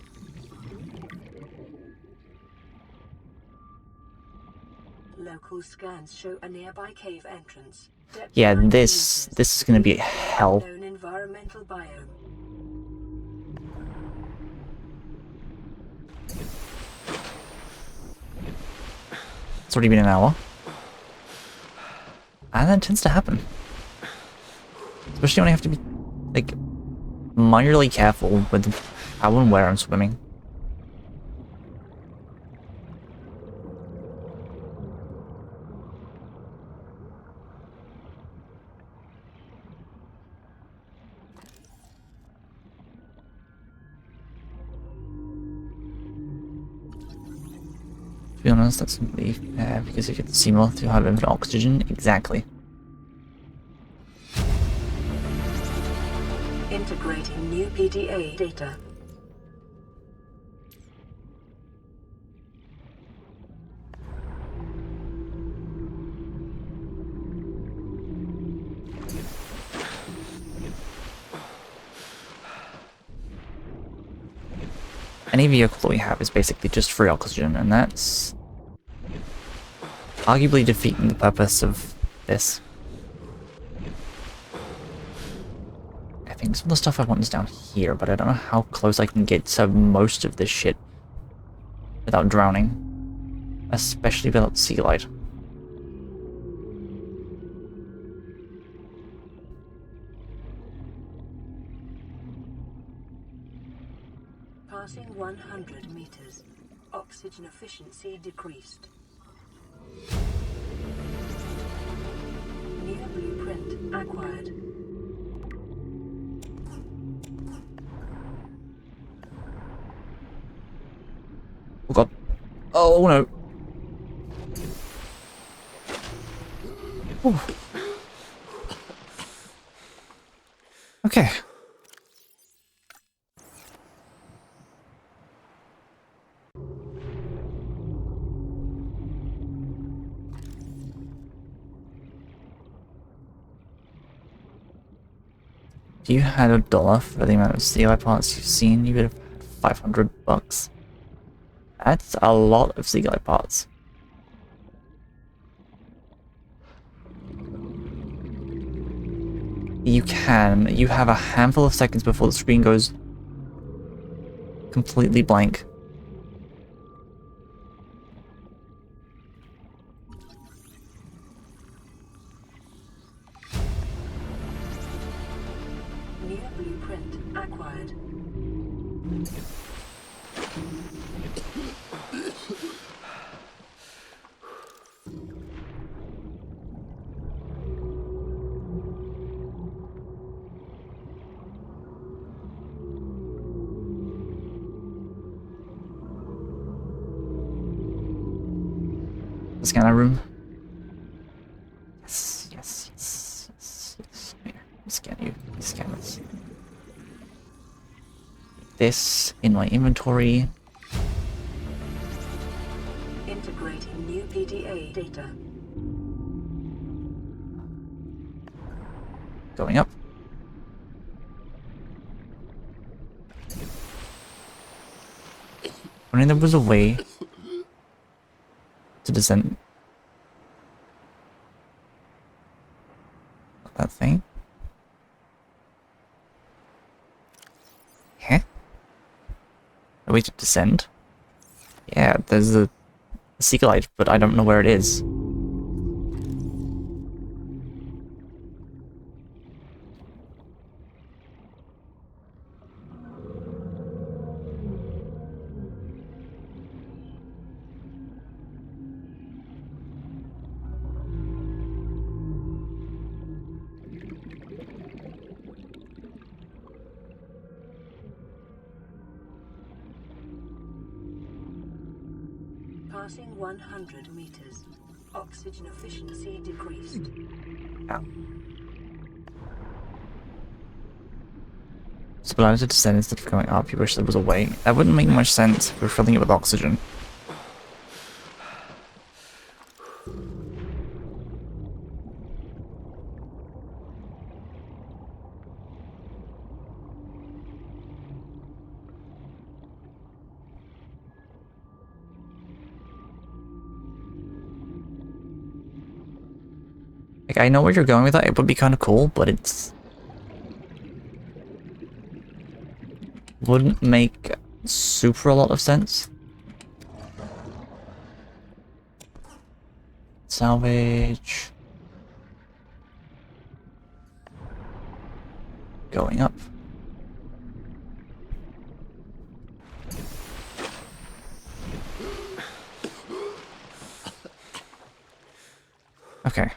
Local scans show a nearby cave entrance. Yeah, this is gonna be hell. Known environmental biome. It's already been an hour. And that tends to happen. Especially when I have to be, like, minorly careful with how and where I'm swimming. To be honest, that's simply fair, because if you're the sea moth, you have infinite oxygen. Exactly. Integrating new PDA data. Any vehicle that we have is basically just free oxygen, and that's arguably defeating the purpose of this. I think some of the stuff I want is down here, but I don't know how close I can get to most of this shit without drowning, especially without sea light. Passing 100 meters. Oxygen efficiency decreased. New blueprint acquired. Oh god. Oh no. Whew. Okay. If you had $1 for the amount of CLI parts you've seen, you would have had $500. That's a lot of CLI parts. You can. You have a handful of seconds before the screen goes completely blank. New blueprint acquired. The scanner room. Yes, yes, yes, yes, yes. Here, scan you. Scan this. This in my inventory. Integrating new PDA data. Going up. Wondering there was a way to descend that thing. Huh? A way to descend? Yeah, there's a seeker light, but I don't know where it is. Passing 100 meters. Oxygen efficiency decreased. Ow. So allowed to descend instead of going up, you wish there was a way. That wouldn't make much sense if we're filling it with oxygen. Like, I know where you're going with that, it would be kind of cool, but it's... wouldn't make super a lot of sense. Salvage. Going up. Okay.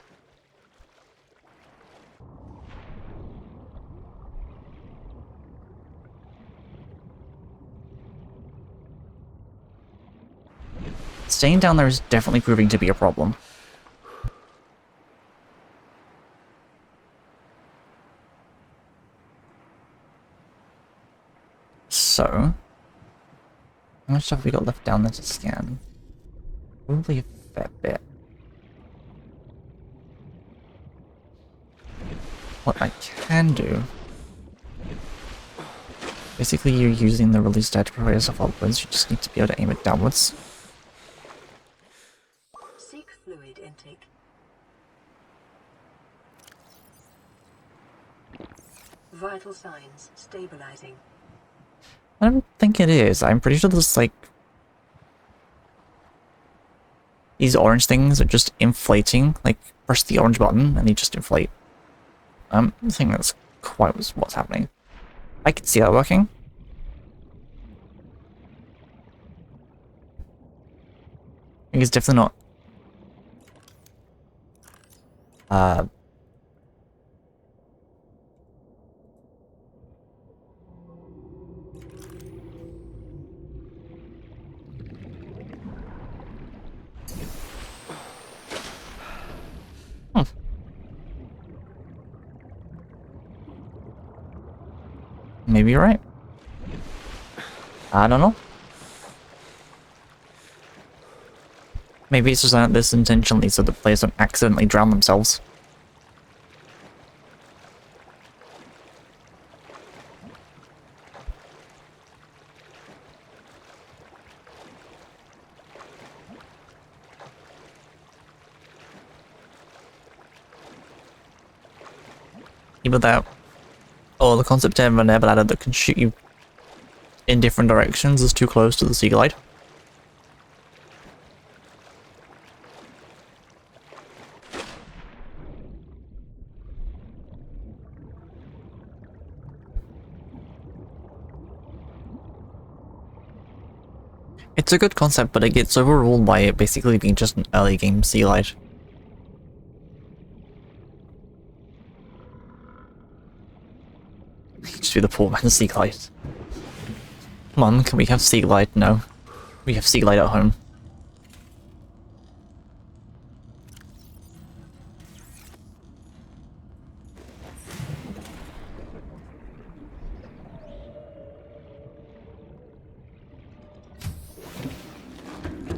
Staying down there is definitely proving to be a problem. So, how much stuff have we got left down there to scan? Probably a fair bit. What I can do... basically, you're using the release data to prepare yourself upwards, you just need to be able to aim it downwards. Seek fluid intake. Vital signs stabilizing. I don't think it is. I'm pretty sure there's like... these orange things are just inflating. Like, press the orange button and they just inflate. I think that's quite what's happening. I can see that working. I think it's definitely not... Maybe you're right. I don't know. Maybe it's designed this intentionally so the players don't accidentally drown themselves. Either that, or the concept of an air bladder that can shoot you in different directions is too close to the sea glide. It's a good concept, but it gets overruled by it basically being just an early game sea glide. Just be the poor man's sea glide. Mum, can we have sea glide? No. We have sea glide at home.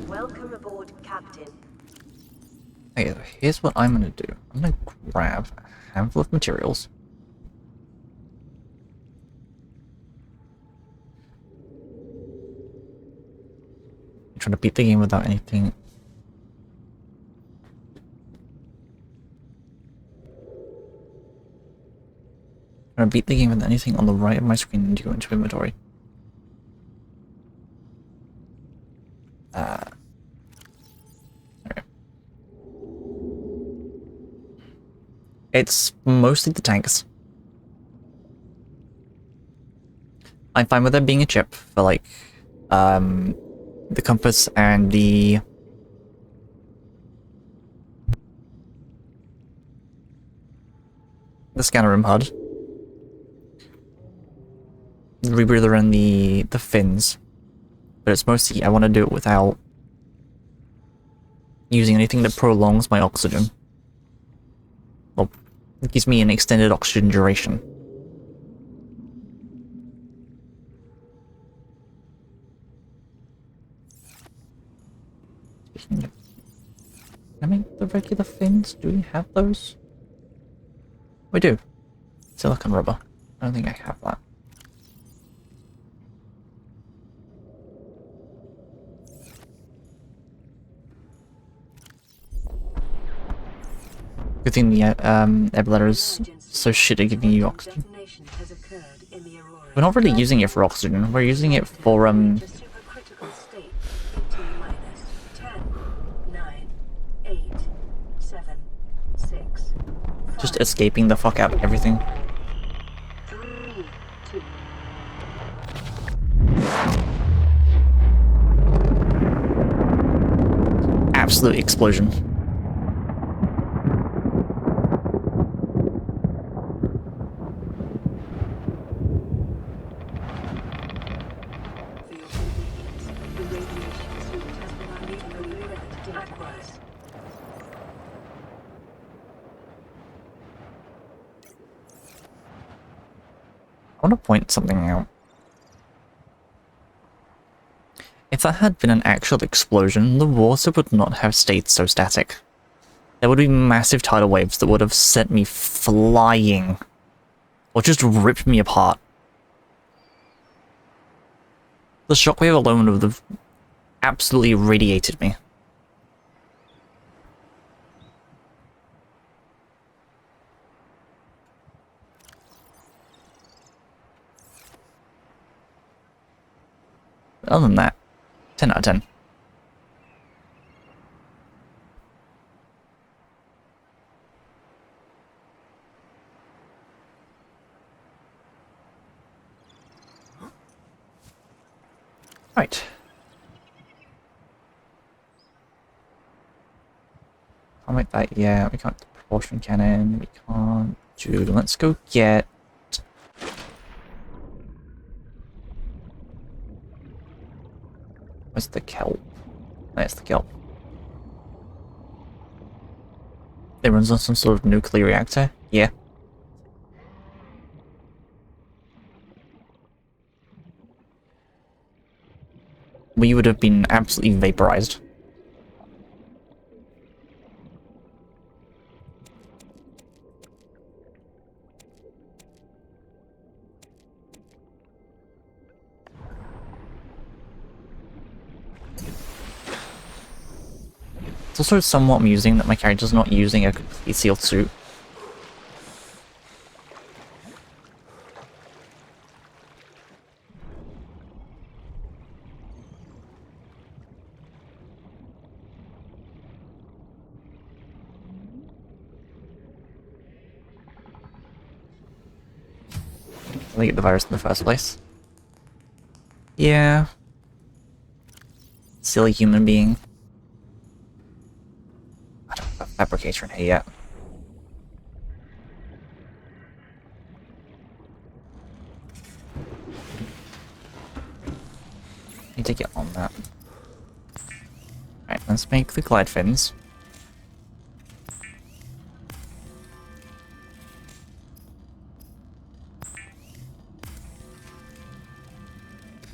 Welcome aboard, Captain. Okay, here's what I'm gonna do. I'm gonna grab a handful of materials. I'm trying to beat the game without anything. I'm gonna beat the game with anything on the right of my screen and go into inventory. Okay. It's mostly the tanks. I'm fine with there being a chip for like the compass and the scanner room HUD. The rebreather and the fins. But it's mostly I want to do it without using anything that prolongs my oxygen. Well, it gives me an extended oxygen duration. Speaking of, I mean, the regular fins, do we have those? We do. Silicon rubber. I don't think I have that. Good thing the air bladder is so shit at giving you oxygen. We're not really using it for oxygen, we're using it for just escaping the fuck out of everything. Absolute explosion. I want to point something out. If that had been an actual explosion, the water would not have stayed so static. There would be massive tidal waves that would have sent me flying. Or just ripped me apart. The shockwave alone would have absolutely radiated me. Other than that, 10 out of 10. Right. Can't make that yet. We can't do propulsion cannon. We can't do. Let's go get. Where's the kelp? There's the kelp. It runs on some sort of nuclear reactor? Yeah. we would have been absolutely vaporized. It's also somewhat amusing that my character's not using a completely sealed suit. They get the virus in the first place. Yeah. Silly human being. I don't have a fabricator in here yet. Need to get on that. Alright, let's make the glide fins.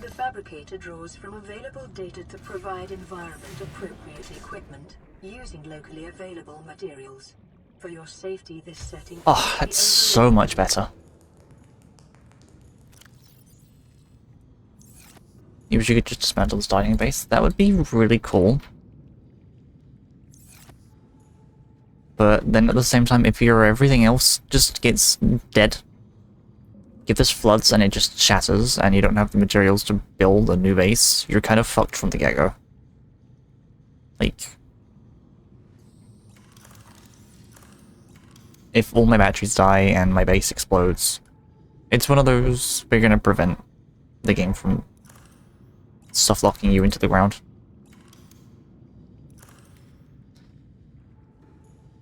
The fabricator draws from available data to provide environment-appropriate equipment using locally available materials. For your safety, this setting... Oh, that's so much better. You wish you could just dismantle the starting base. That would be really cool. But then at the same time, if your everything else just gets dead, if this floods and it just shatters and you don't have the materials to build a new base, you're kind of fucked from the get-go. Like, if all my batteries die and my base explodes, it's one of those, we're gonna prevent the game from soft locking you into the ground.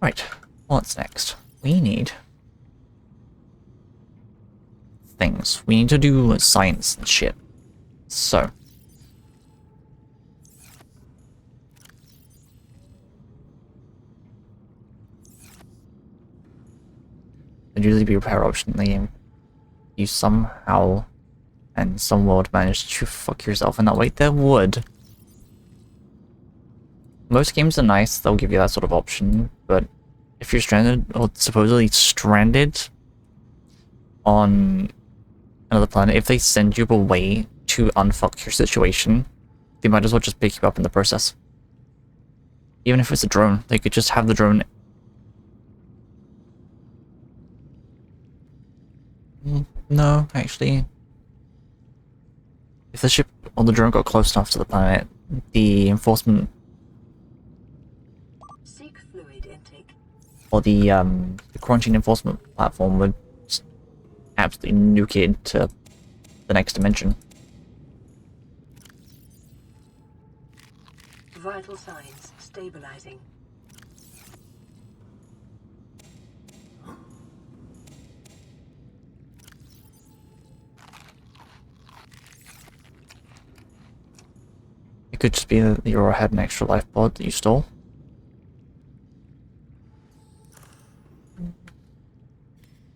Right, what's next? We need things. We need to do science and shit. So. There'd usually be a repair option in the game. You somehow and some world managed to fuck yourself in that way. There would. Most games are nice, they'll give you that sort of option, but if you're stranded, or supposedly stranded on another planet, if they send you away to unfuck your situation, they might as well just pick you up in the process. Even if it's a drone, they could just have the drone... No, actually... If the ship or the drone got close enough to the planet, the enforcement... Seek fluid intake. Or the quarantine enforcement platform would just absolutely nuke it to the next dimension. Vital signs stabilizing. It could just be that you had an extra life pod that you stole.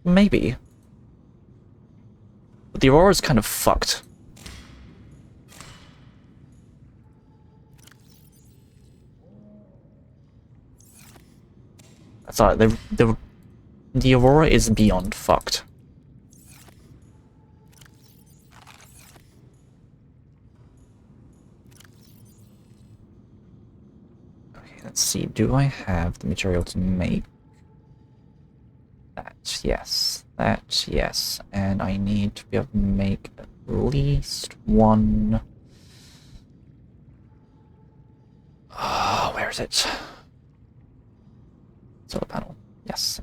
Maybe. But the Aurora's kind of fucked. That's alright, the Aurora is beyond fucked. Okay, let's see, do I have the material to make that? Yes. That, yes. And I need to be able to make at least one... Oh, where is it? Solar panel. Yes.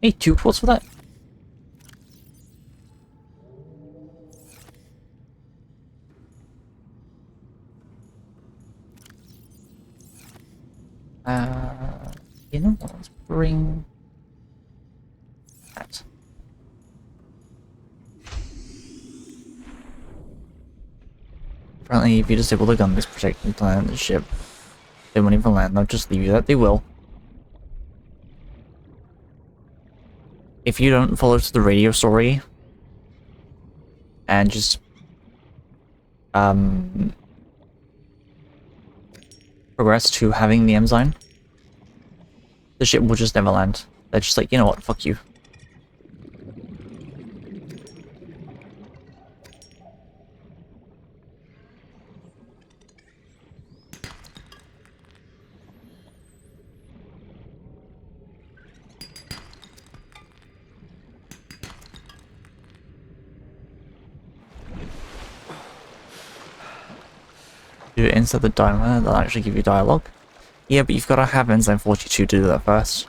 Hey, 2 quartz for that? You know what? Let's bring that. Apparently, if you disable the gun that's protecting the planet and the ship, they won't even land. They'll just leave you that. They will. If you don't follow to the radio story and just progress to having the enzyme, the ship will just never land. They're just like, you know what, fuck you. Do it inside the dialogue, that'll actually give you dialogue. Yeah, but you've got to have enzyme 42 to do that first.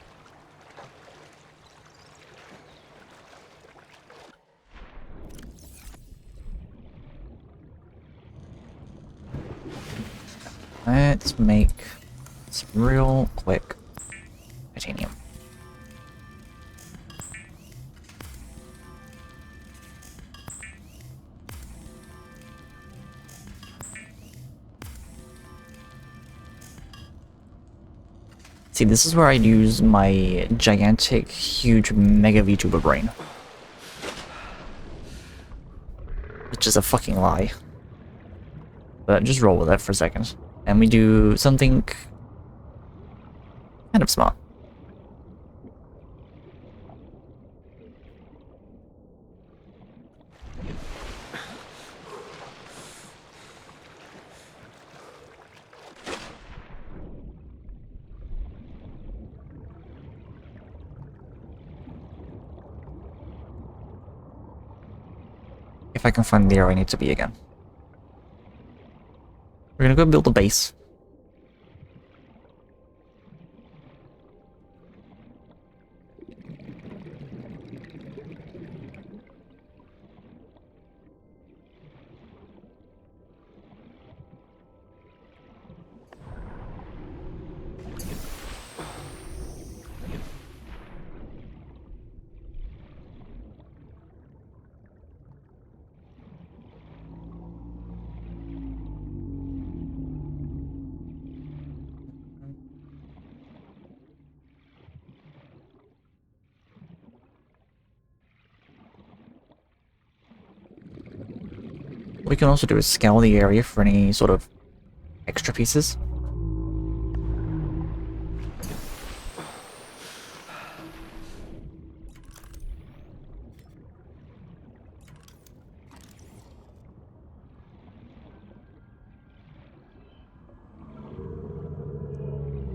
Let's make some real quick titanium. See, this is where I use my gigantic, huge, mega VTuber brain. Which is a fucking lie. But just roll with it for a second. And we do something kind of smart. If I can find the area I need to be again. We're gonna go build a base. What we can also do is scour the area for any sort of extra pieces.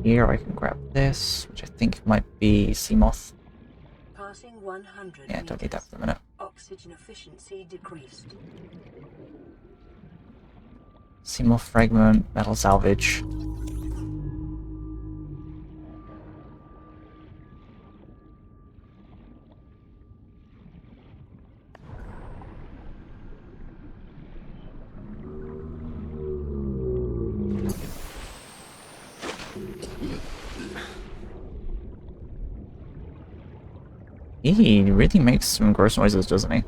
Here I can grab this, which I think might be Seamoth. Passing 100 Yeah, don't need that for a minute. Oxygen efficiency decreased. Seamoth fragment, metal salvage. He really makes some gross noises, doesn't he?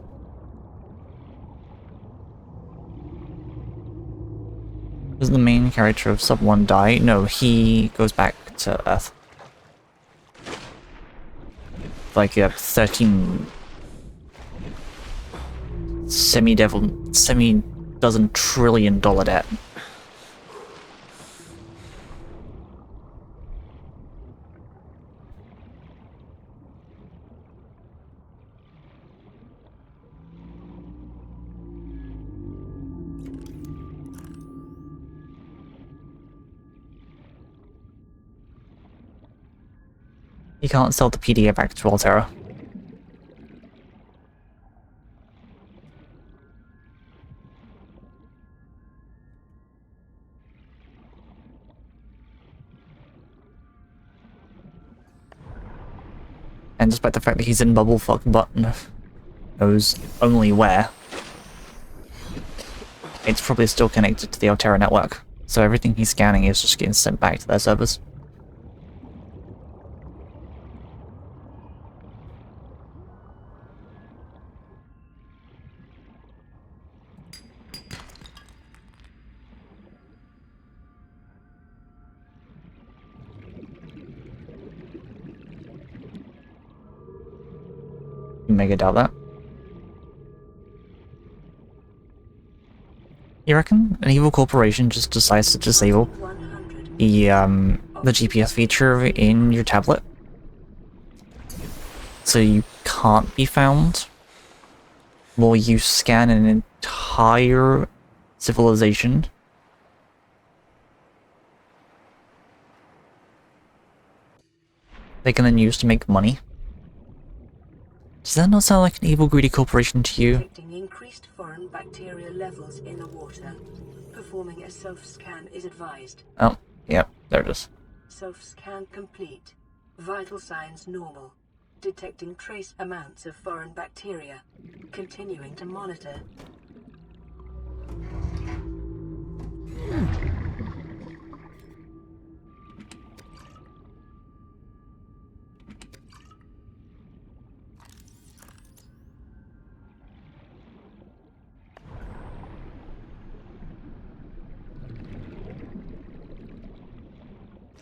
Does the main character of Sub 1 die? No, he goes back to Earth. Like a 13 semi-dozen trillion dollar debt. You can't sell the PDA back to Altera. And despite the fact that he's in bubblefuck but knows only where, it's probably still connected to the Altera network. So everything he's scanning is just getting sent back to their servers. Mega doubt that. You reckon an evil corporation just decides to disable the GPS feature in your tablet, so you can't be found while you scan an entire civilization. They can then use to make money. Does that not sound like an evil, greedy corporation to you? Detecting increased foreign bacteria levels in the water. Performing a self-scan is advised. Oh, yeah, there it is. Self-scan complete. Vital signs normal. Detecting trace amounts of foreign bacteria. Continuing to monitor.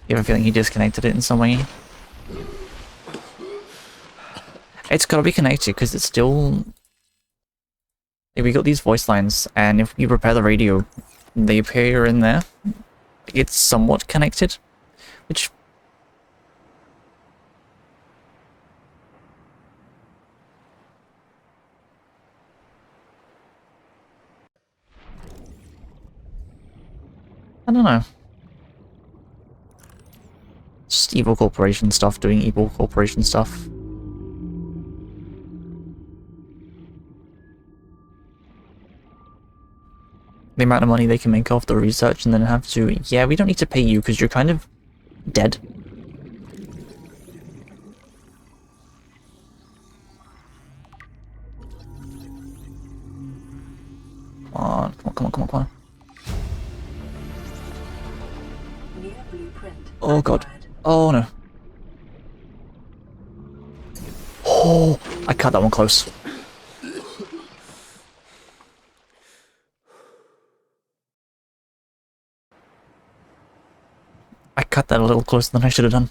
You have a feeling he disconnected it in some way? It's gotta be connected, because it's still... We got these voice lines, and if we repair the radio, they appear in there. It's somewhat connected, which... I don't know. Just evil corporation stuff doing evil corporation stuff. The amount of money they can make off the research and then have to... Yeah, we don't need to pay you because you're kind of dead. Come on, come on, come on, come on, come on. New blueprint. Oh god. Acquired. Oh no. Oh, I cut that one close. I cut that a little closer than I should have done.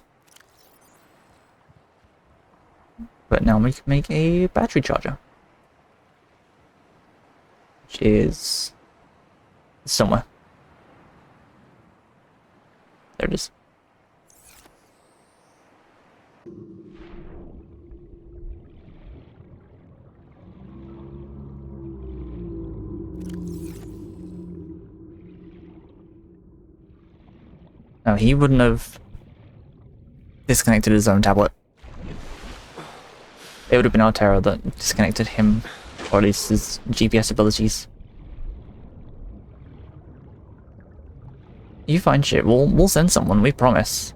But now we can make a battery charger. Which is... somewhere. There it is. No, he wouldn't have disconnected his own tablet. It would have been Altera that disconnected him, or at least his GPS abilities. You find shit, we'll send someone, we promise.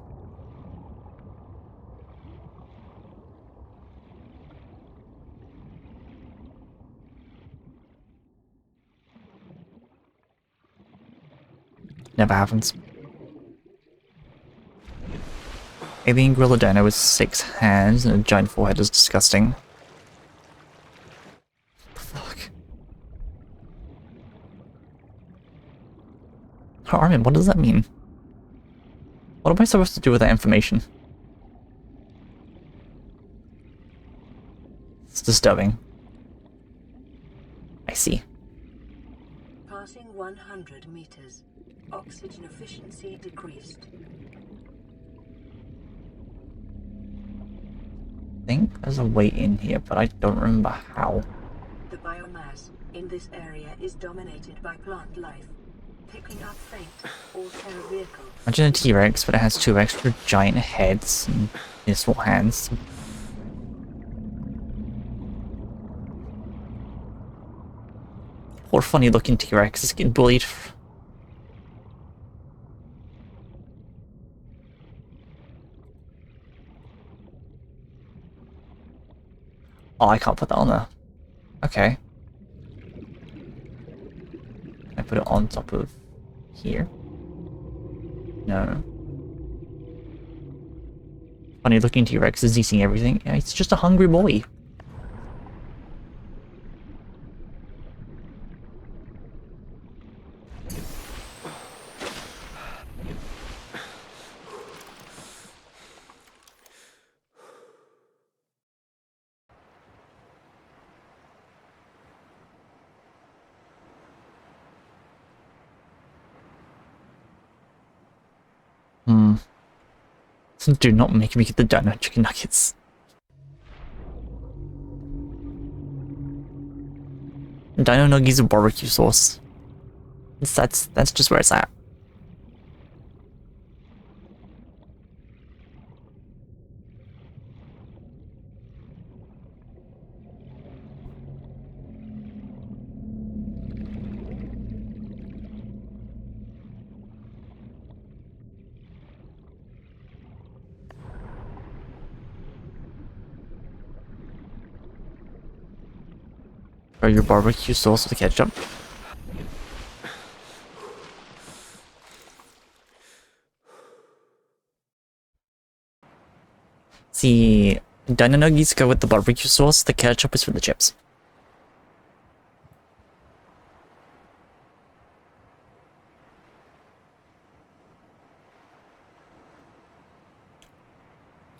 Never happens. Alien Gorilla Dino with 6 hands and a giant forehead is disgusting. What the fuck? Oh, Armin, what does that mean? What am I supposed to do with that information? It's disturbing. I see. Passing 100 meters. Oxygen efficiency decreased. I think there's a way in here, but I don't remember how. The biomass in this area is dominated by plant life. Picking up faint or terror vehicle. Imagine a T-Rex, but it has 2 extra giant heads and small hands. Poor funny looking T-Rex is getting bullied. Oh, I can't put that on there. Okay. Can I put it on top of here? No. Funny looking T-Rex is eating everything. Yeah, it's just a hungry boy. Do not make me get the dino chicken nuggets. Dino nuggies with barbecue sauce. That's just where it's at. Or your barbecue sauce with ketchup. See, dino nuggies go with the barbecue sauce, the ketchup is for the chips.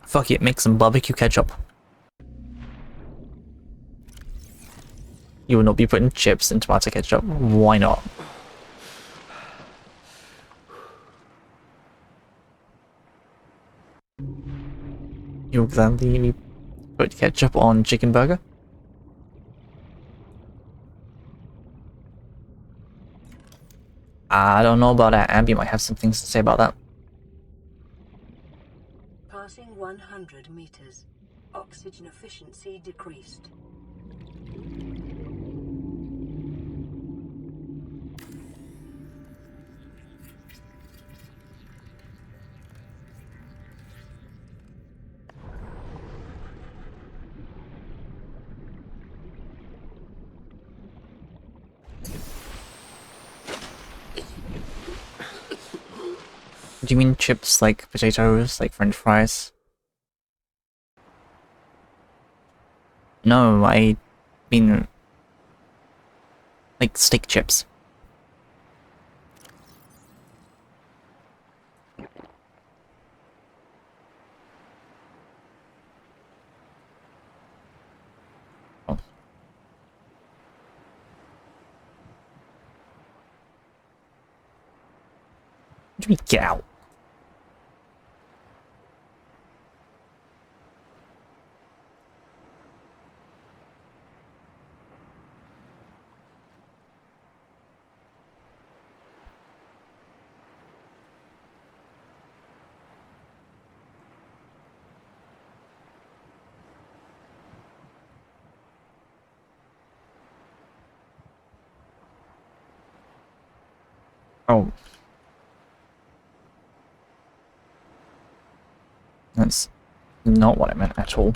Fuck it, make some barbecue ketchup. You will not be putting chips in tomato ketchup. Why not? You will gladly put ketchup on chicken burger? I don't know about that. Abby might have some things to say about that. Passing 100 meters. Oxygen efficiency decreased. Do you mean chips like potatoes, like French fries? No, I mean like steak chips. Oh. What do you mean get out? Oh. That's not what I meant at all.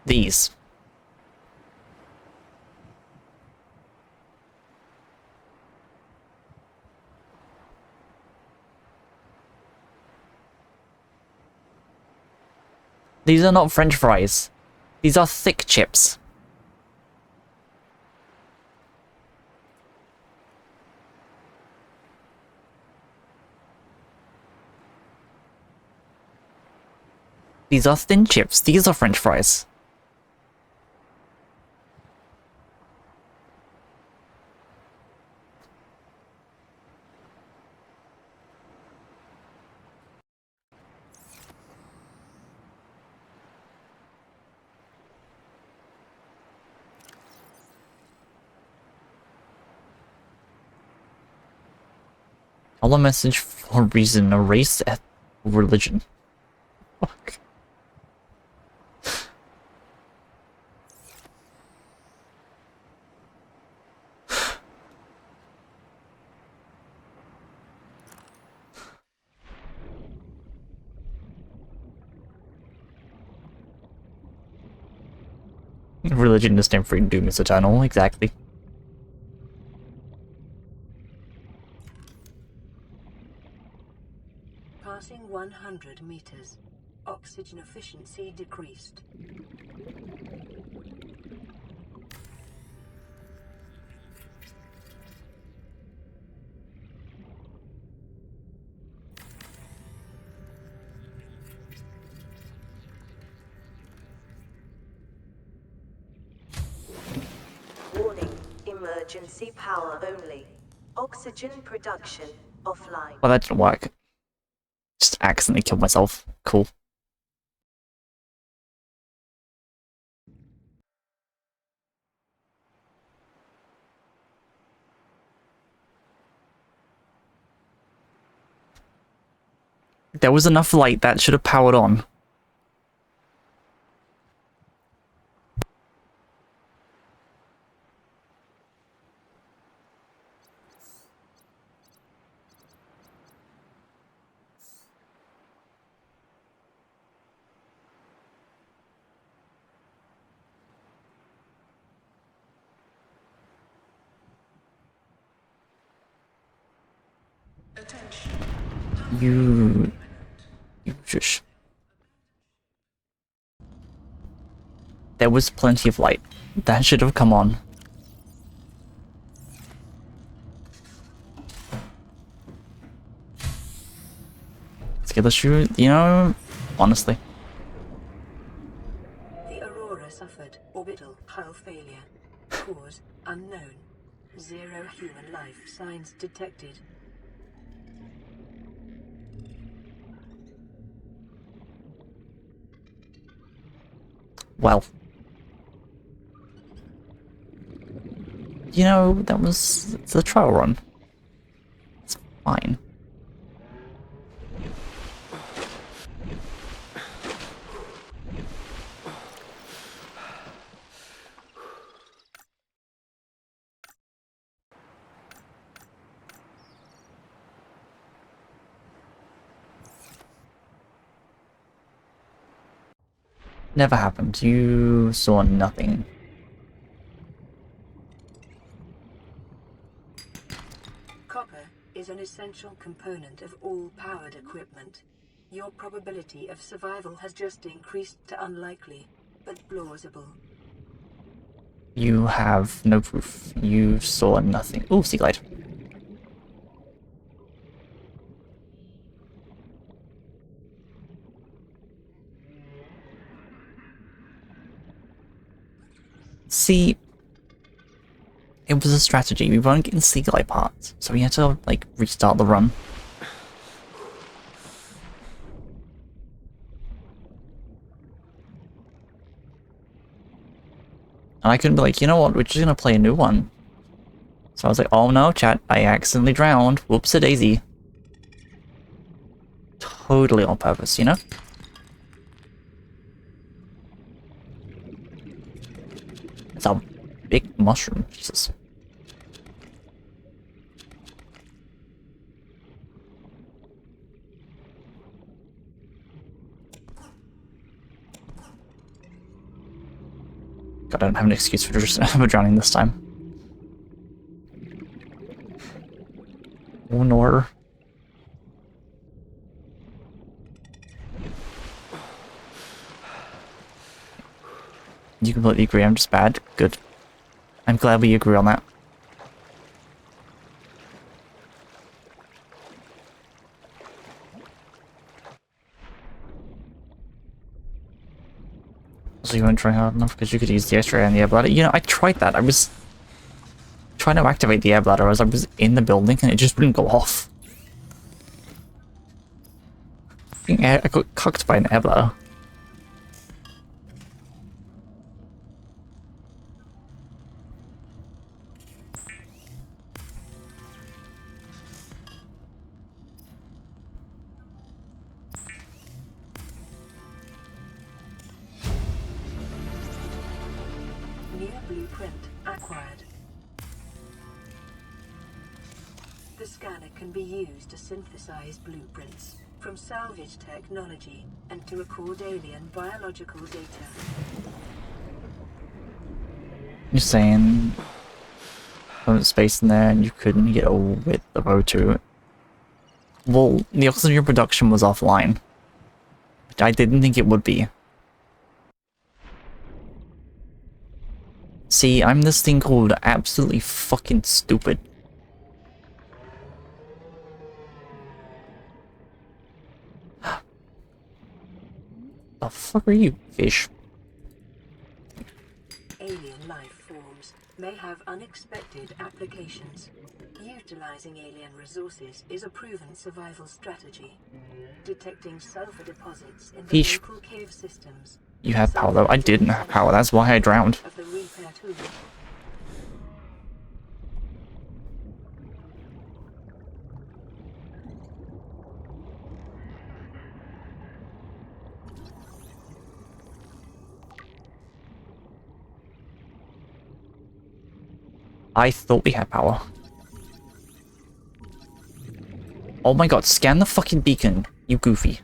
These. These are not French fries. These are thick chips. These are thin chips. These are French fries. All a message for reason, a race, religion. Fuck. Religion is name for doom is eternal, exactly. Passing 100 meters. Oxygen efficiency decreased. emergency power only. Oxygen production offline. Well, that didn't work. Just accidentally killed myself. Cool. There was enough light that should have powered on. You shush. There was plenty of light. That should have come on. Let's get the shoe, you know, honestly. The Aurora suffered orbital hull failure. Cause unknown. 0 human life signs detected. Well. You know, that was the trial run. It's fine. Never happened. You saw nothing. Copper is an essential component of all powered equipment. Your probability of survival has just increased to unlikely, but plausible. You have no proof. You saw nothing. Ooh, sea glide. See, it was a strategy. We weren't getting sea glide parts, so we had to, like, restart the run. And I couldn't be like, you know what, we're just gonna play a new one. So I was like, oh no, chat, I accidentally drowned. Whoops-a-daisy. Totally on purpose, you know? It's a big mushroom, Jesus. God, I don't have an excuse for just for drowning this time. Oh no. You completely agree I'm just bad? Good. I'm glad we agree on that. So you weren't trying hard enough because you could use the X-ray and the air bladder. You know, I tried that. I was trying to activate the air bladder as I was in the building and it just wouldn't go off. I got cocked by an air bladder. New blueprint acquired. The scanner can be used to synthesize blueprints from salvage technology and to record alien biological data. You're saying there was space in there and you couldn't get a width of O2. Well, the oxygen production was offline. Which I didn't think it would be. See, I'm this thing called absolutely fucking stupid. The fuck are you, fish? Alien life forms may have unexpected applications. Utilizing alien resources is a proven survival strategy. Detecting sulfur deposits in the Yeesh. local cave systems. You had power though. I didn't have power. That's why I drowned. Of the repair tool. I thought we had power. Oh my god, scan the fucking beacon, you goofy.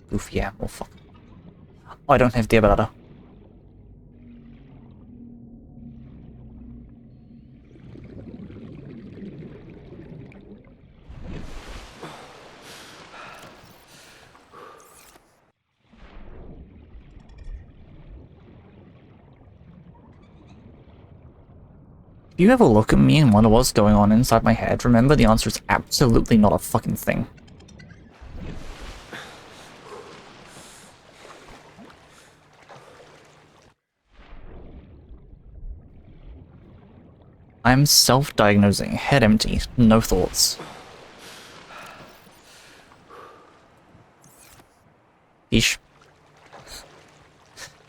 Goofy animal, fuck. Oh, I don't have defibrillator. If you ever look at me and wonder what's going on inside my head, remember the answer is absolutely not a fucking thing. I'm self-diagnosing, head empty, no thoughts. Yeesh.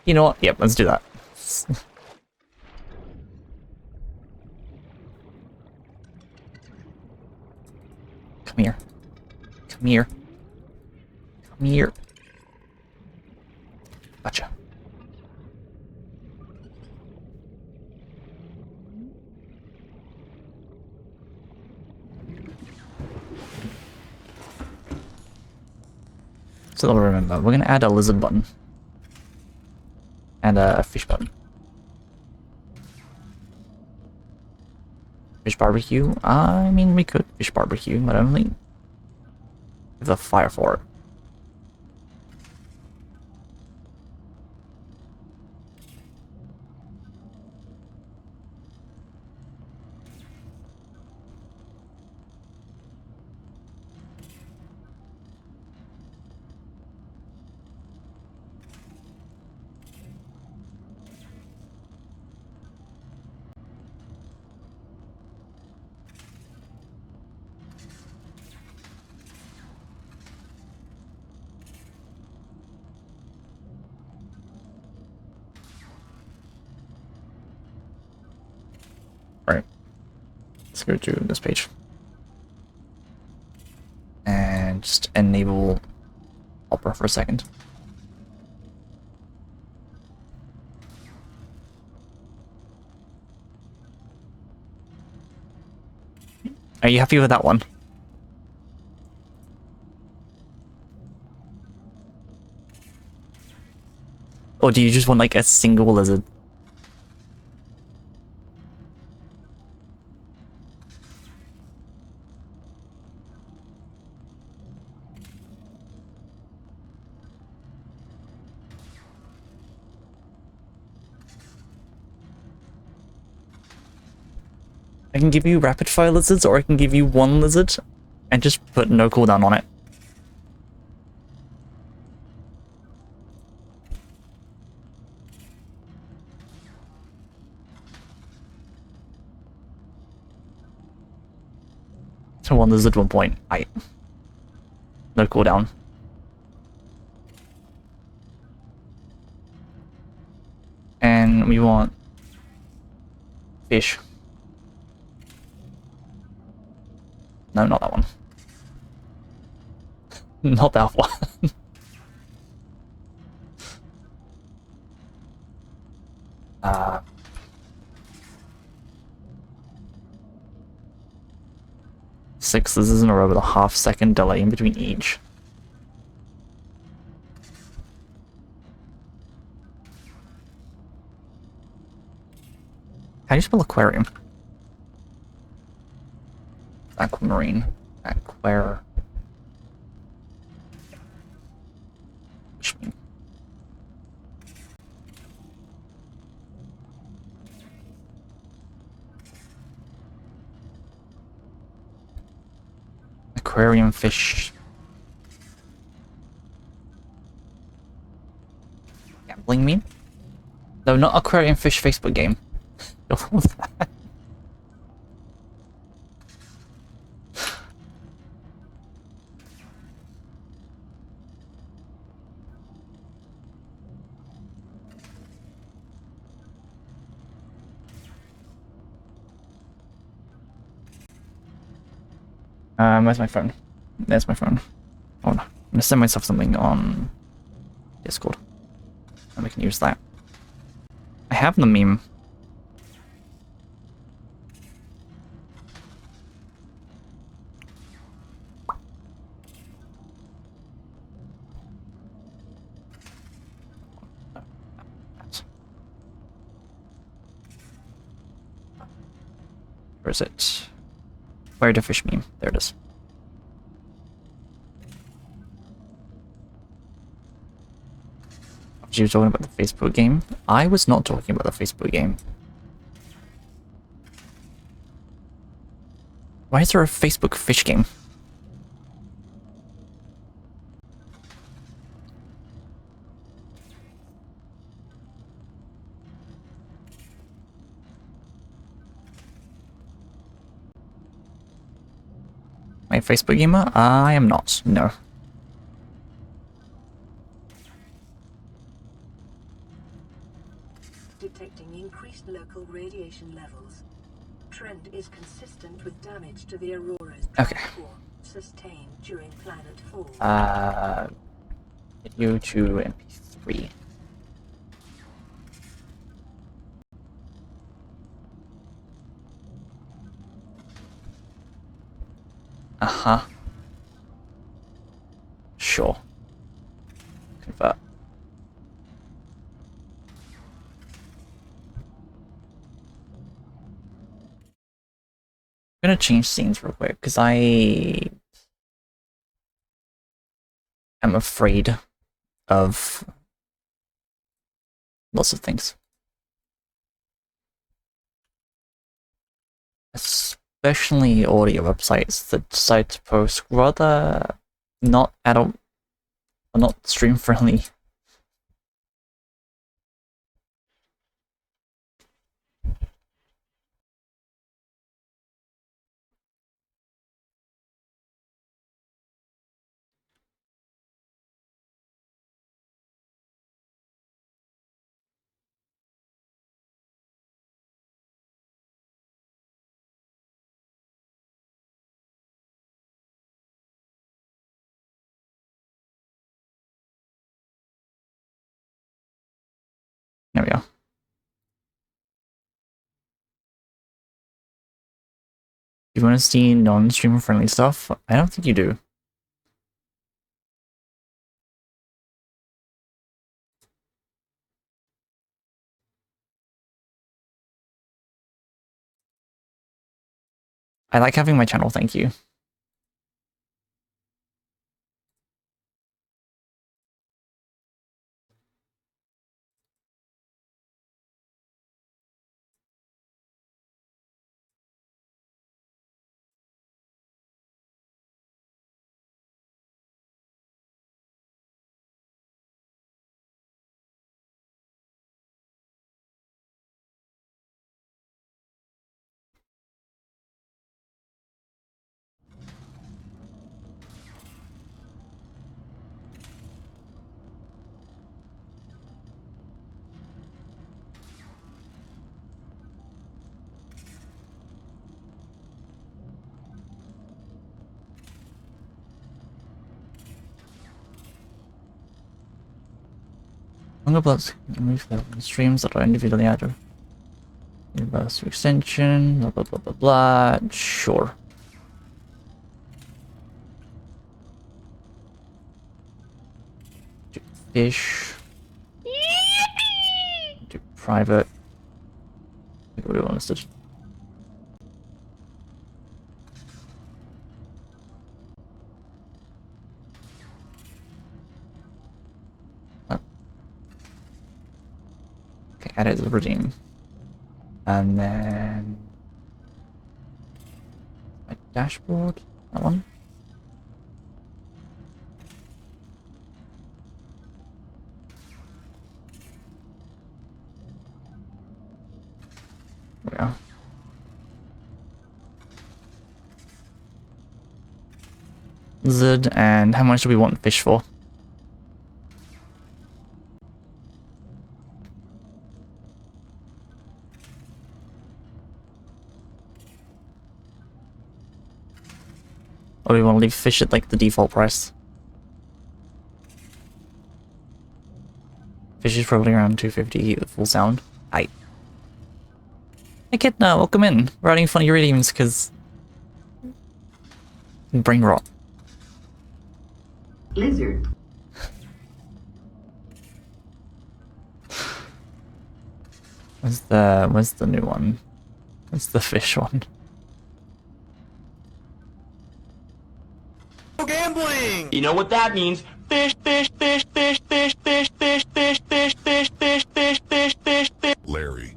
You know what? Yep, let's do that. Come here. Come here. Come here. Gotcha. So remember, we're gonna add a lizard button. And a fish button. Fish barbecue? I mean, we could fish barbecue, but I don't think we have the fire for it. Alright. Let's go to this page. And just enable Opera for a second. Are you happy with that one? Or do you just want like a single lizard? I can give you rapid fire lizards, or I can give you one lizard and just put no cooldown on it. So one lizard, 1 point. No cooldown. And we want fish. No, not that one. Not that one. uh, 6 lizards in a row with a half-second delay in between each. How do you spell aquarium? Aquamarine. Aquare. Aquarium fish. Bling meme? No, not aquarium fish Facebook game. Where's my phone? There's my phone. Oh no. I'm gonna send myself something on Discord. And we can use that. I have the meme. Where is it? Where the fish meme? There it is. You were talking about the Facebook game? I was not talking about the Facebook game. Why is there a Facebook fish game? Am I a Facebook gamer? I am not. No. Detecting increased local radiation levels. Trend is consistent with damage to the Aurora's Okay. core sustained during planet fall. Video to MP3. Uh-huh. Sure. Convert. I'm gonna change scenes real quick, because I am afraid of lots of things. Especially audio websites that decide to post rather not adult or not stream friendly. There we go. You want to see non-streamer friendly stuff? I don't think you do. I like having my channel, thank you. Longer blocks remove the streams that are individually added. Universal extension, blah blah blah blah blah. Sure. Do fish. Do private. I think we all understood. Okay, edit the redeem. And then my dashboard, that one. lizard, and how much do we want fish for? Or do we want to leave fish at like the default price? Fish is probably around 250 full sound. Hey kid, welcome in. We're having fun of your idioms because brain rot. Lizard. Where's the new one? Where's the fish one? Gambling! You know what that means? Fish, fish, fish, fish, fish, fish, fish, fish, fish, fish, fish, fish, fish, fish, fish. Larry.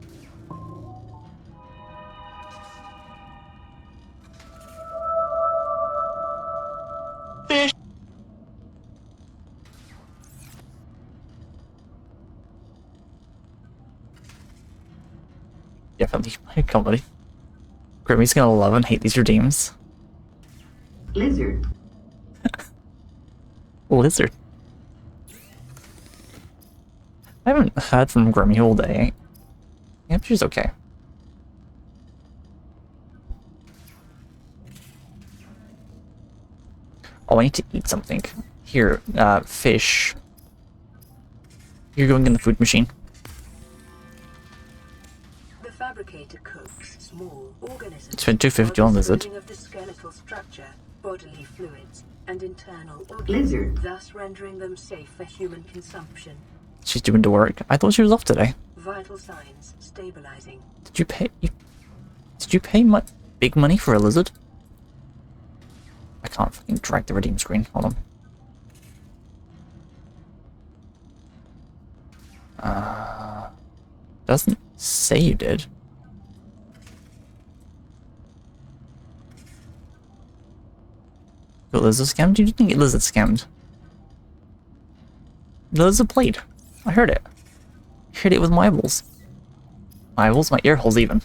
Fish. Definitely my company. Grimmy's gonna love and hate these redeems. Lizard. Lizard. I haven't heard from Grimmy all day. Yep, she's okay. Oh, I need to eat something. Here, fish. You're going in the food machine. The fabricator cooks small organisms. Spent 250 on lizard. Of the skeletal structure, bodily fluids, and internal organs, lizard, thus rendering them safe for human consumption. She's doing the work. I thought she was off today. Vital signs stabilizing. Did you pay? Did you pay big money for a lizard? I can't fucking drag the redeem screen. Hold on. Doesn't say you did. Got lizard scammed? You didn't get lizard scammed. The lizard played. I heard it. I heard it with my eyeballs. My eyeballs? My ear holes even.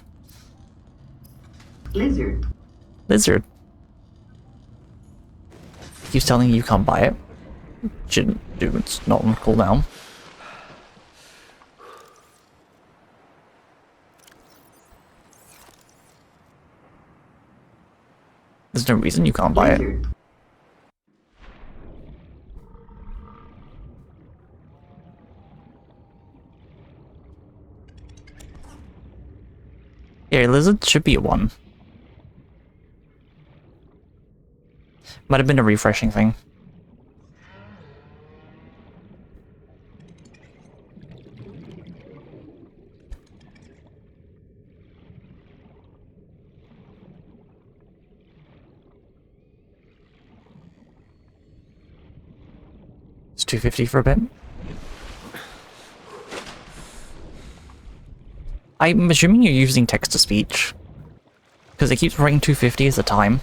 Lizard. Lizard. Keeps telling you can't buy it. Shouldn't do, it's not on cooldown. There's no reason you can't buy it. Yeah, lizard should be a 1. Might have been a refreshing thing. It's 250 for a bit. I'm assuming you're using text-to-speech, because it keeps writing 250 as a time.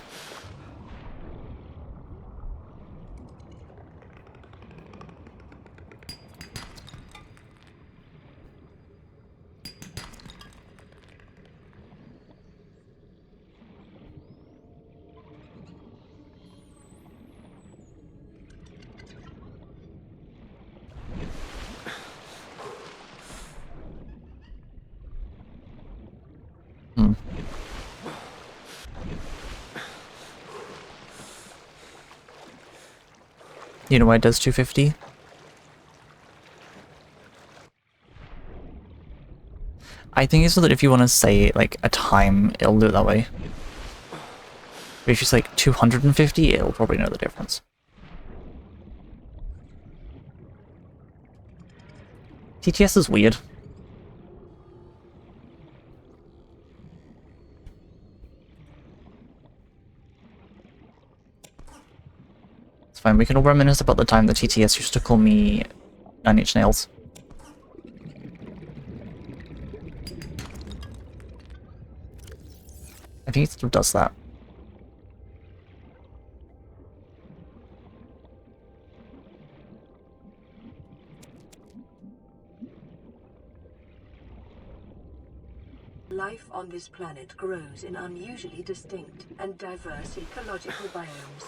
You know why it does 250? I think it's so that if you want to say, like, a time, it'll do it that way. But if you say, like, 250, it'll probably know the difference. TTS is weird. It's fine, we can all reminisce about the time that TTS used to call me 9-inch nails. I think it still does that. Life on this planet grows in unusually distinct and diverse ecological biomes.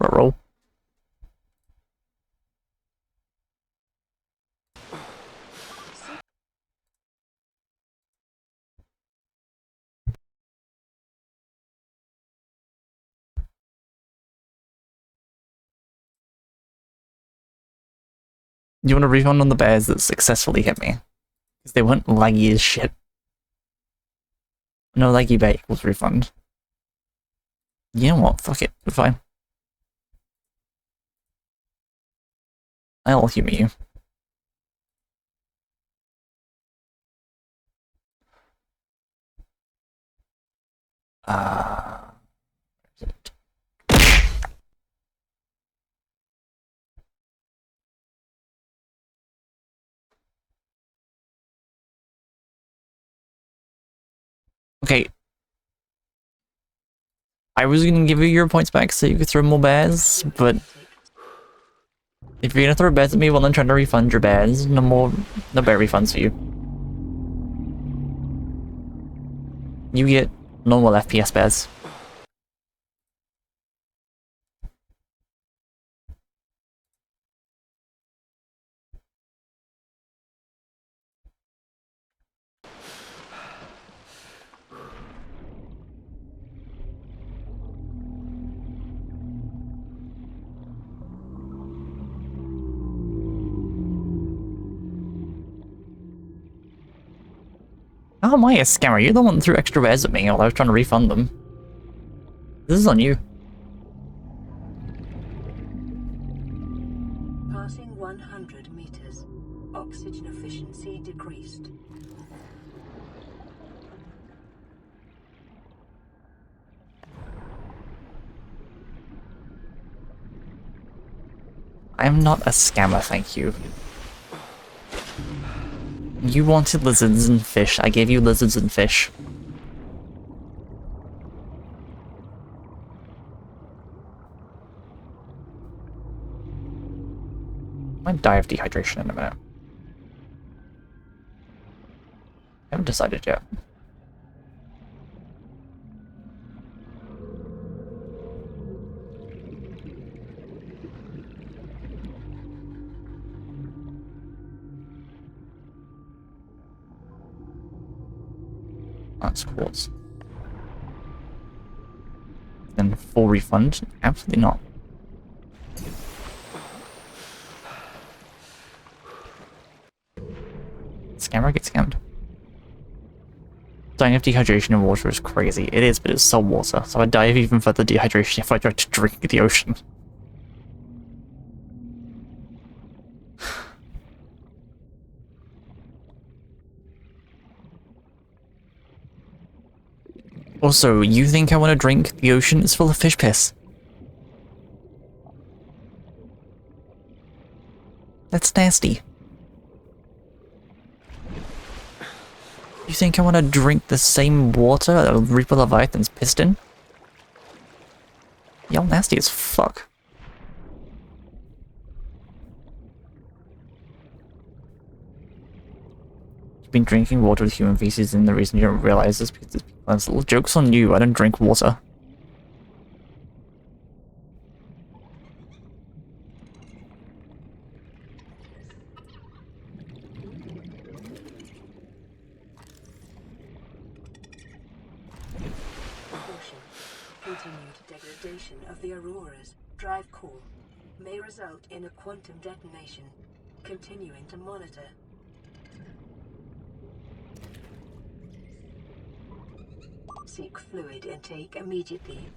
roll. You want a refund on the bears that successfully hit me? Because they weren't laggy as shit. No laggy bear equals refund. You know what? Fuck it. We're fine. I'll humor you. Okay. I was gonna give you your points back so you could throw more bears, but if you're gonna throw bears at me while I'm trying to refund your bears, no bear refunds for you. You get normal FPS bears. How am I a scammer? You're the one that threw extra bears at me while I was trying to refund them. This is on you. Passing 100 meters. Oxygen efficiency decreased. I am not a scammer, thank you. You wanted lizards and fish. I gave you lizards and fish. I might die of dehydration in a minute. I haven't decided yet. That's quartz. Then full refund? Absolutely not. Scammer gets scammed. Dying of dehydration in water is crazy. It is, but it's salt water, so I'd die of even further dehydration if I tried to drink the ocean. Also, you think I want to drink the ocean? It's full of fish piss. That's nasty. You think I want to drink the same water that Reaper Leviathan's pissed in? Y'all nasty as fuck. You've been drinking water with human feces, and the reason you don't realize is because there's little jokes on you. I don't drink water. Continued degradation of the auroras, drive core, may result in a quantum detonation. Continuing to monitor. Seek fluid intake immediately.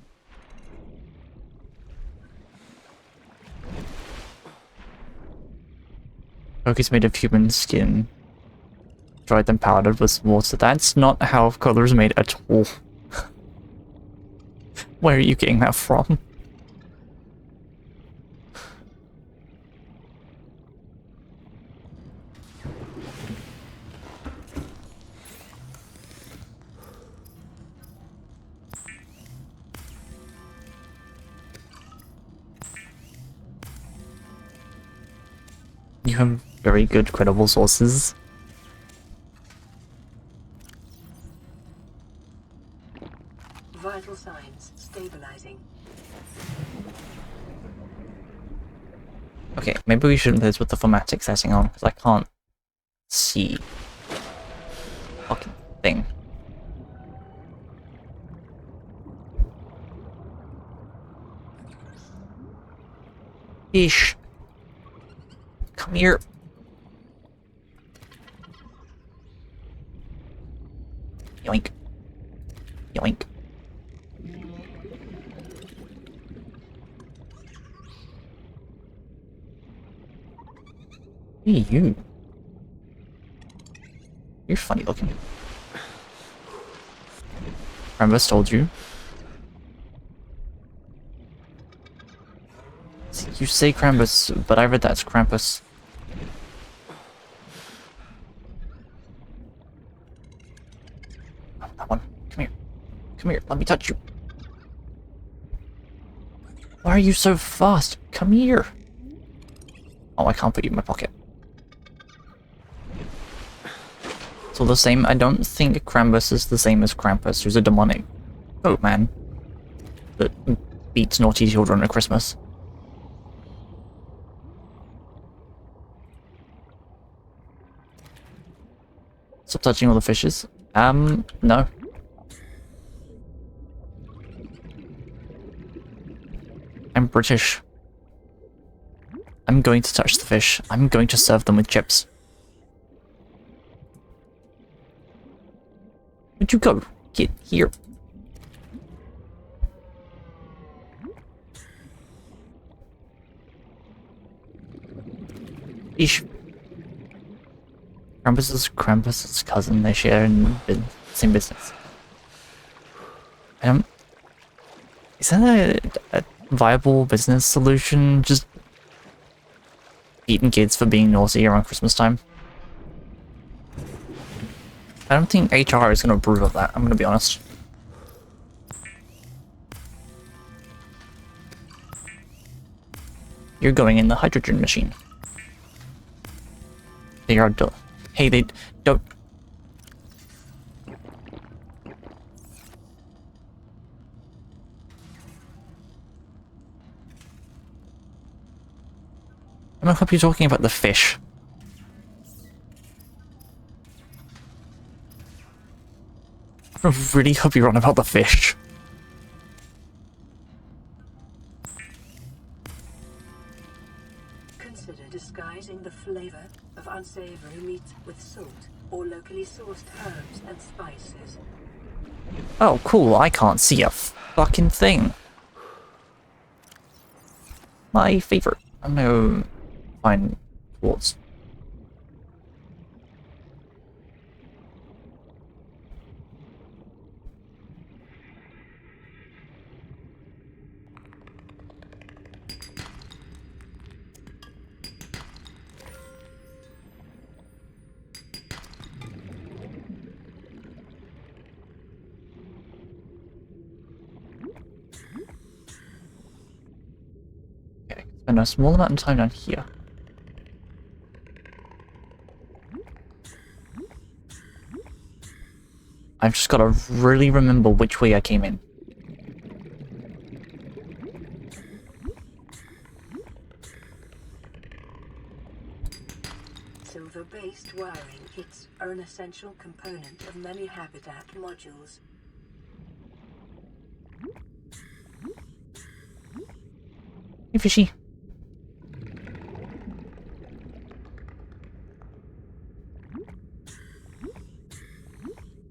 Cookies made of human skin. Dried then powdered with water. That's not how color is made at all. Where are you getting that from? You have very good, credible sources. Vital signs stabilizing. Maybe we shouldn't put this with the thematic setting on, because I can't see fucking thing. Fish. Come here. Yoink. Yoink. Hey, you. You're funny looking. Krampus told you. You say Krampus, but I read that's Krampus. Oh, that one. Come here. Come here. Let me touch you. Why are you so fast? Come here. Oh, I can't put you in my pocket. It's all the same. I don't think Krampus is the same as Krampus, who's a demonic goat man that beats naughty children at Christmas. Stop touching all the fishes. No. I'm British. I'm going to touch the fish. I'm going to serve them with chips. Where'd you go? Get here. Fish. Krampus's cousin. They share in the same business. Is that a viable business solution? Just beating kids for being naughty around Christmas time? I don't think HR is going to approve of that, I'm going to be honest. You're going in the hydrogen machine. They are hey, they don't... I hope you're talking about the fish. I really hope you're on about the fish. Consider disguising the flavor of unsavory meat with salt or locally sourced herbs and spices. Oh, cool. I can't see a fucking thing. My favorite. I'm gonna find quartz. Okay, spend a small amount of time down here. I've just got to really remember which way I came in. Silver-based wiring kits are an essential component of many habitat modules. Hey, fishy.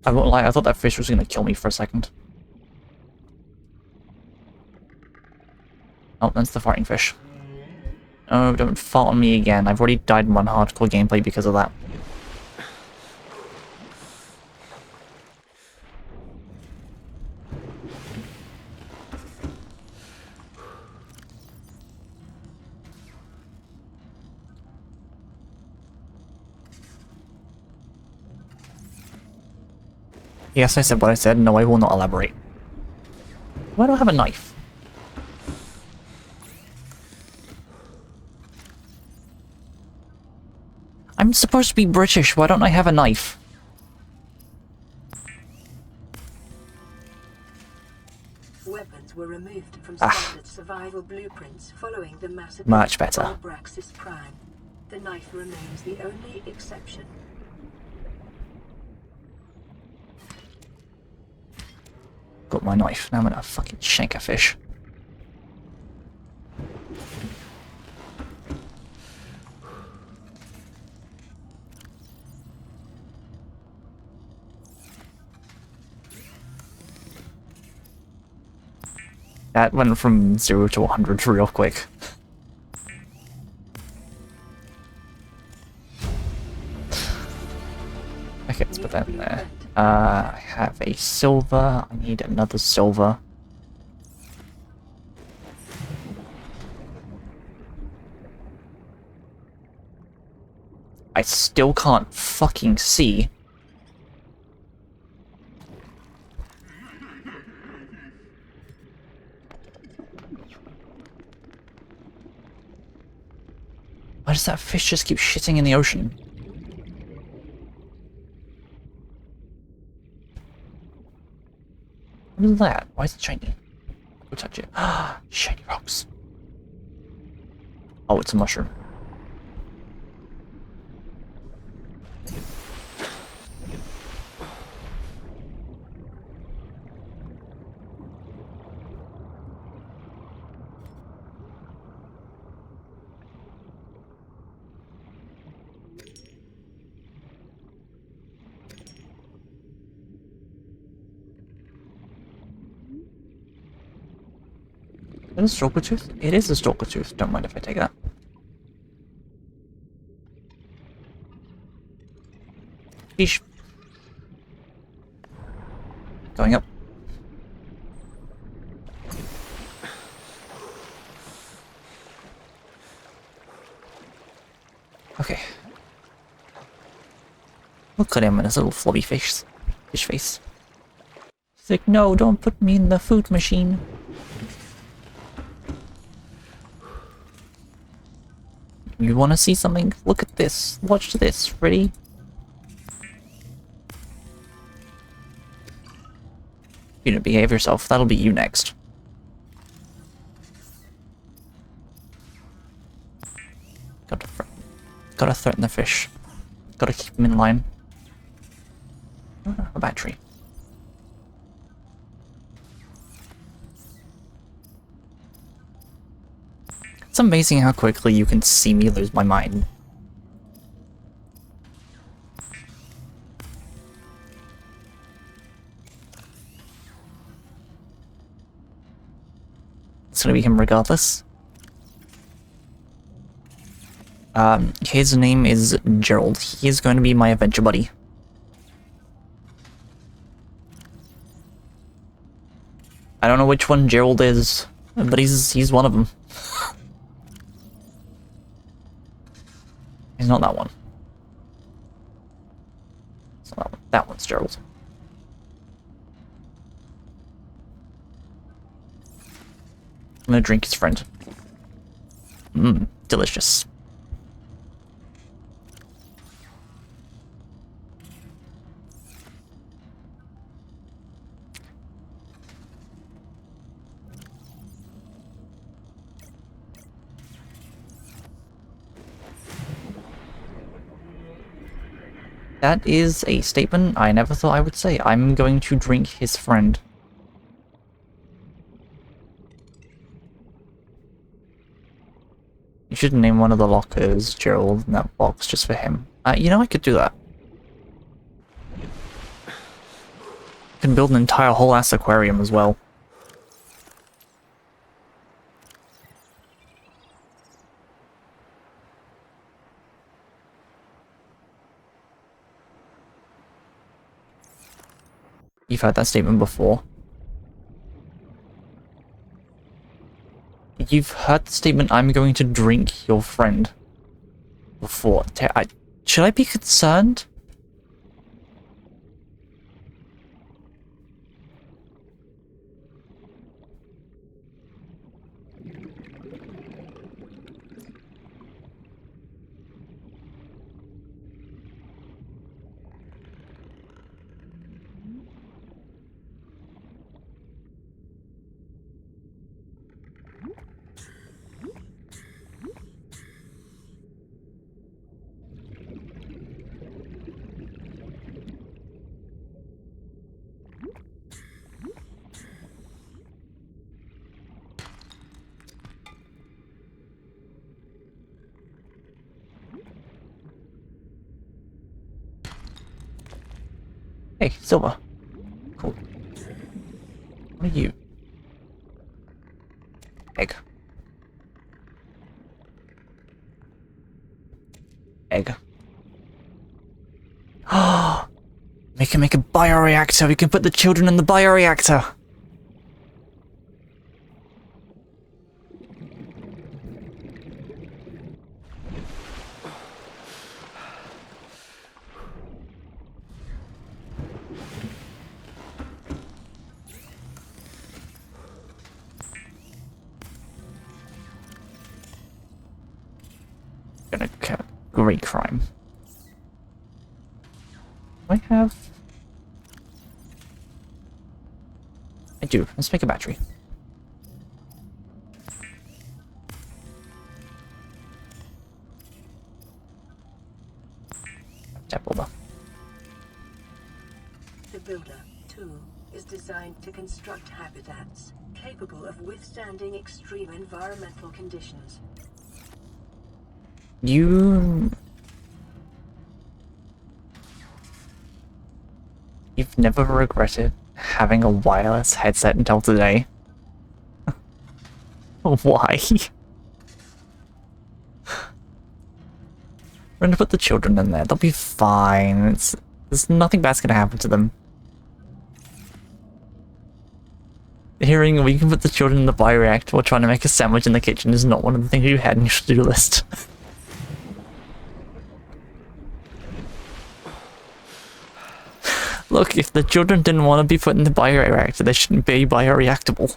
I won't lie, I thought that fish was gonna kill me for a second. Oh, that's the farting fish. Oh, don't fart on me again. I've already died in one hardcore gameplay because of that. Yes, I said what I said. No, I will not elaborate. Why do I have a knife? I'm supposed to be British. Why don't I have a knife? Weapons were removed from standard survival blueprints following the massacre Much better. of Abraxas Prime. The knife remains the only exception. Got my knife. Now I'm gonna fucking shank a fish. That went from 0 to 100 real quick. Okay, let's put that in there. I have a silver. I need another silver. I still can't fucking see. Why does that fish just keep shitting in the ocean? What is that? Why is it shiny? Go touch it. Shiny rocks. Oh, it's a mushroom. Is it a stalker tooth? It is a stalker tooth. Don't mind if I take that. Fish. Going up. Okay. Look at him and his little flubby fish face. He's like, no, don't put me in the food machine. You want to see something? Look at this. Watch this. Ready? You don't behave yourself. That'll be you next. Gotta threaten the fish. Gotta keep him in line. A battery. It's amazing how quickly you can see me lose my mind. It's gonna be him regardless. His name is Gerald. He is going to be my adventure buddy. I don't know which one Gerald is, but he's one of them. He's not that one. It's not that one. That one's Gerald. I'm gonna drink his friend. Mmm, delicious. That is a statement I never thought I would say. I'm going to drink his friend. You should name one of the lockers Gerald in that box just for him. You know, I could do that. I can build an entire whole ass aquarium as well. You've heard that statement before. You've heard the statement, I'm going to drink your friend. Before. Should I be concerned? Hey, Silver. Cool. What are you? Egg. Egg. Oh! We can make a bioreactor. We can put the children in the bioreactor. Gonna great crime. Do I have? I do. Let's make a battery. Tap over. The Builder, too, is designed to construct habitats capable of withstanding extreme environmental conditions. You've never regretted having a wireless headset until today? Why? We're gonna put the children in there. They'll be fine. There's nothing bad's gonna happen to them. Hearing we can put the children in the bioreactor while trying to make a sandwich in the kitchen is not one of the things you had in your to-do list. Look, if the children didn't want to be put in the bioreactor, they shouldn't be bioreactable.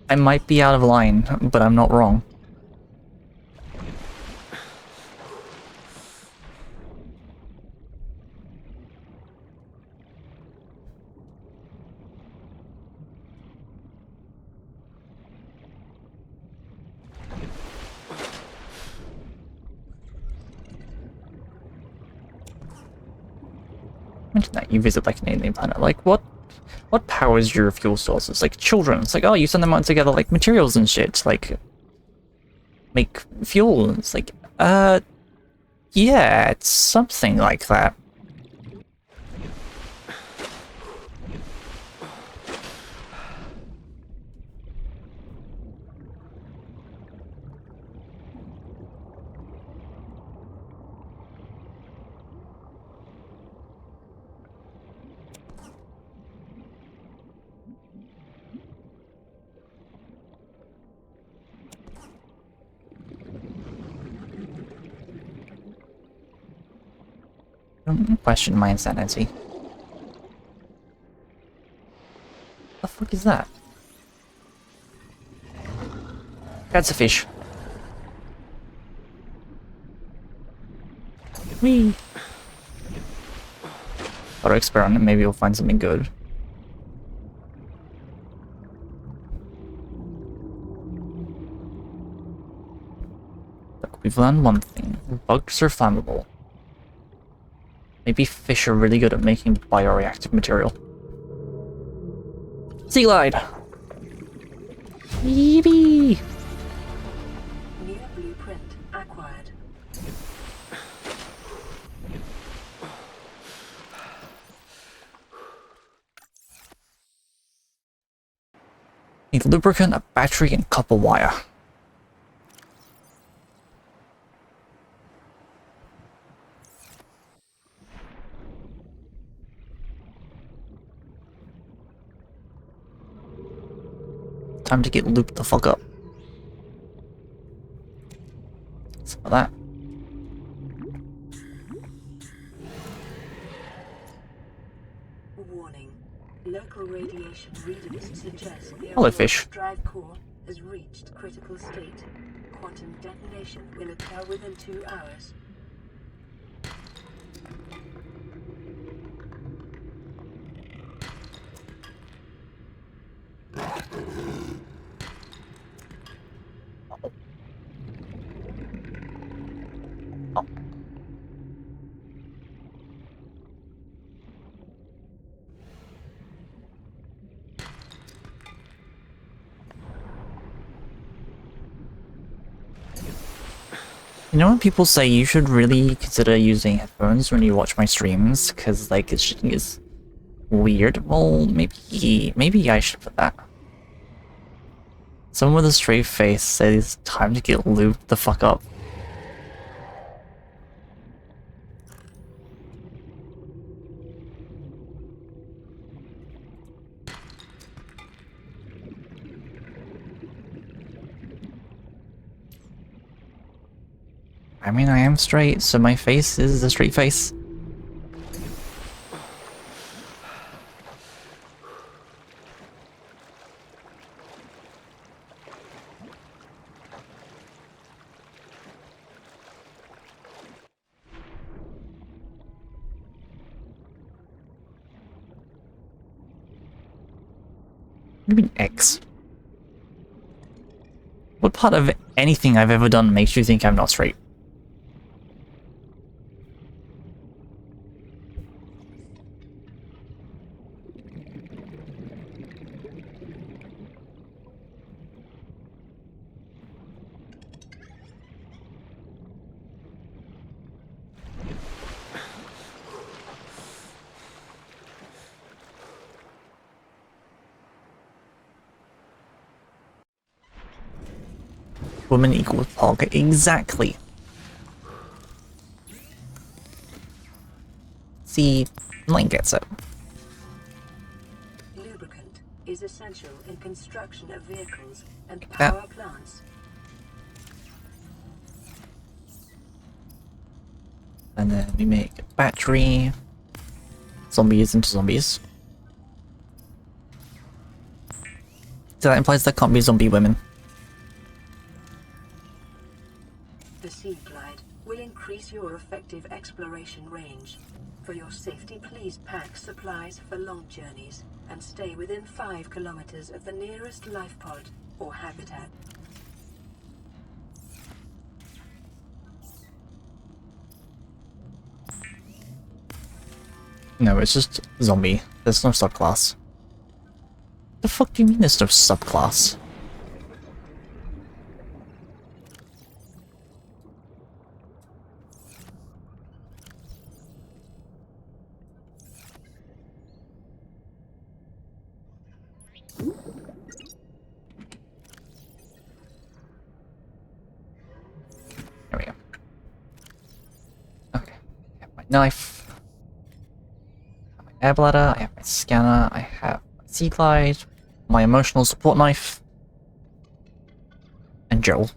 I might be out of line, but I'm not wrong. Imagine that you visit like an alien planet. Like what powers your fuel sources? Like children. It's like, oh, you send them out together like materials and shit. Like make fuel. It's like, yeah, it's something like that. Don't question my insanity. The fuck is that? That's a fish. Whee! Auto experiment, maybe we'll find something good. Look, we've learned one thing. Bugs are flammable. Maybe fish are really good at making bioreactive material. Sea glide! Yeebee! New blueprint acquired. Need lubricant, a battery, and copper wire. Time to get looped the fuck up. Some of that. Warning. Local radiation readings suggest the Hello, fish. drive core has reached critical state. Quantum detonation will occur within 2 hours. You know when people say you should really consider using headphones when you watch my streams, because like it is weird? Well, maybe I should put that. Someone with a straight face says time to get lubed the fuck up. I mean, I am straight, so my face is a straight face. What do you mean X? What part of anything I've ever done makes you think I'm not straight? Woman equals hog. Exactly. See, Lane gets it. Lubricant is essential in construction of vehicles and power plants. And then we make a battery. Zombies into zombies. So that implies there can't be zombie women. The Sea Glide will increase your effective exploration range. For your safety, please pack supplies for long journeys and stay within 5 kilometers of the nearest life pod or habitat. No, it's just zombie. There's no subclass. The fuck do you mean there's no subclass? There we go. Okay. I have my knife. I have my air bladder. I have my scanner. I have my sea glide. My emotional support knife. And Joel.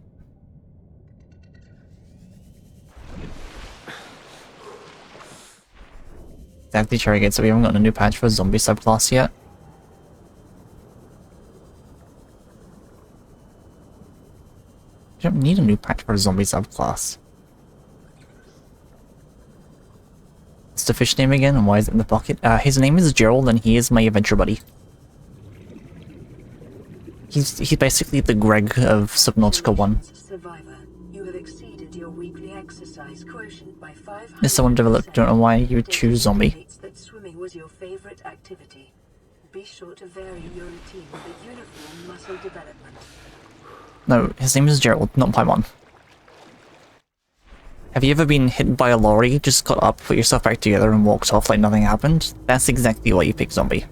Exactly, Cherry Gate, so we haven't gotten a new patch for zombie subclass yet. You don't need a new patch for a zombie subclass. What's the fish name again, and why is it in the pocket? His name is Gerald, and he is my adventure buddy. He's basically the Greg of Subnautica 1. Survivor, you have exceeded your weekly exercise quotient by 500%. If someone developed, don't know why you would choose zombie. That swimming was your favorite activity. Be sure to vary your routine with a uniform muscle development. No, his name is Gerald, not Paimon. Have you ever been hit by a lorry, just got up, put yourself back together, and walked off like nothing happened? That's exactly why you pick zombie.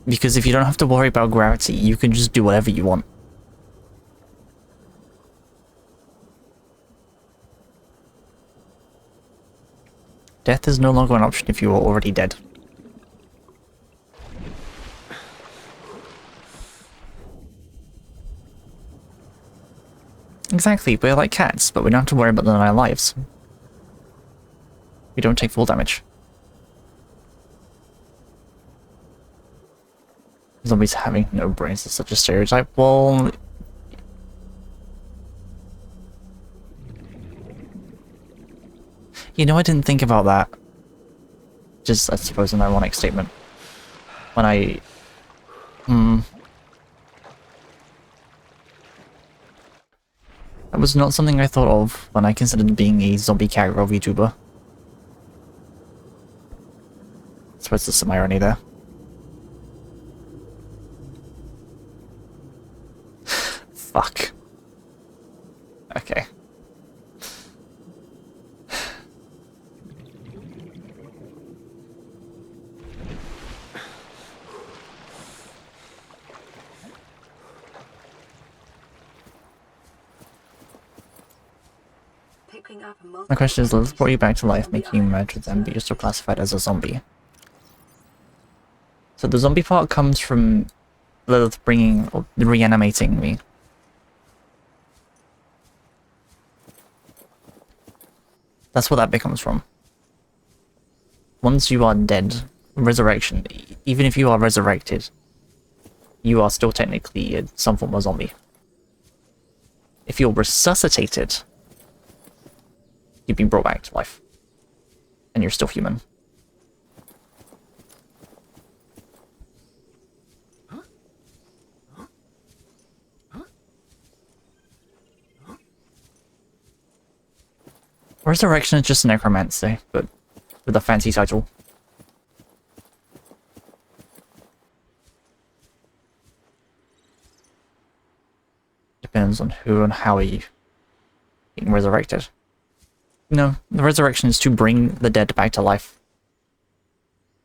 Because if you don't have to worry about gravity, you can just do whatever you want. Death is no longer an option if you are already dead. Exactly, we're like cats, but we don't have to worry about them in our lives. We don't take full damage. Zombies having no brains is such a stereotype. Well... You know, I didn't think about that. Just, I suppose, an ironic statement. When I... That was not something I thought of when I considered being a zombie character of YouTuber. I suppose there's some irony there. Fuck. Locking up My question is, let's brought you back to life, on the making you island merge with them, but you're still surface. classified as a zombie. So the zombie part comes from Lilith bringing, or reanimating me. That's what that becomes from. Once you are dead, resurrection, even if you are resurrected, you are still technically some form of zombie. If you're resuscitated, you've been brought back to life. And you're still human. Resurrection is just necromancy, but with a fancy title. Depends on who and how are you being resurrected. No, the resurrection is to bring the dead back to life.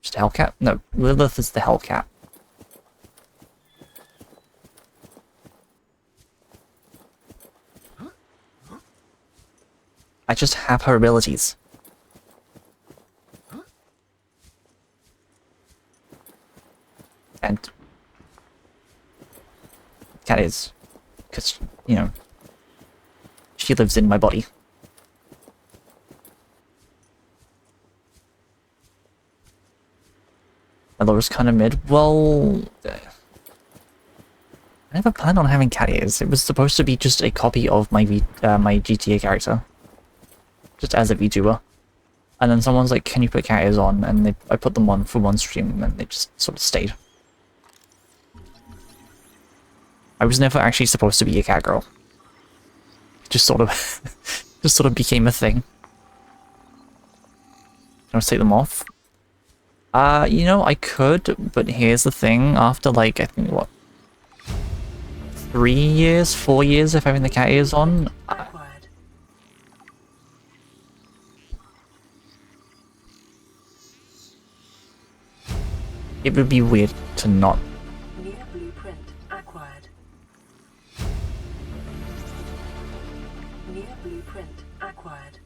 Just a Hellcat? No, Lilith is the Hellcat. I just have her abilities. And Cat is, because, you know, she lives in my body. Laura's kind of mid. Well, I never planned on having cat ears. It was supposed to be just a copy of my my GTA character, just as a VTuber. And then someone's like, "Can you put cat ears on?" And I put them on for one stream, and they just sort of stayed. I was never actually supposed to be a cat girl. It just sort of, just sort of became a thing. Can I take them off? You know, I could, but here's the thing. After, like, I think, what? 3 years? 4 years of having the cat ears on? Acquired. It would be weird to not. New blueprint acquired. New blueprint acquired.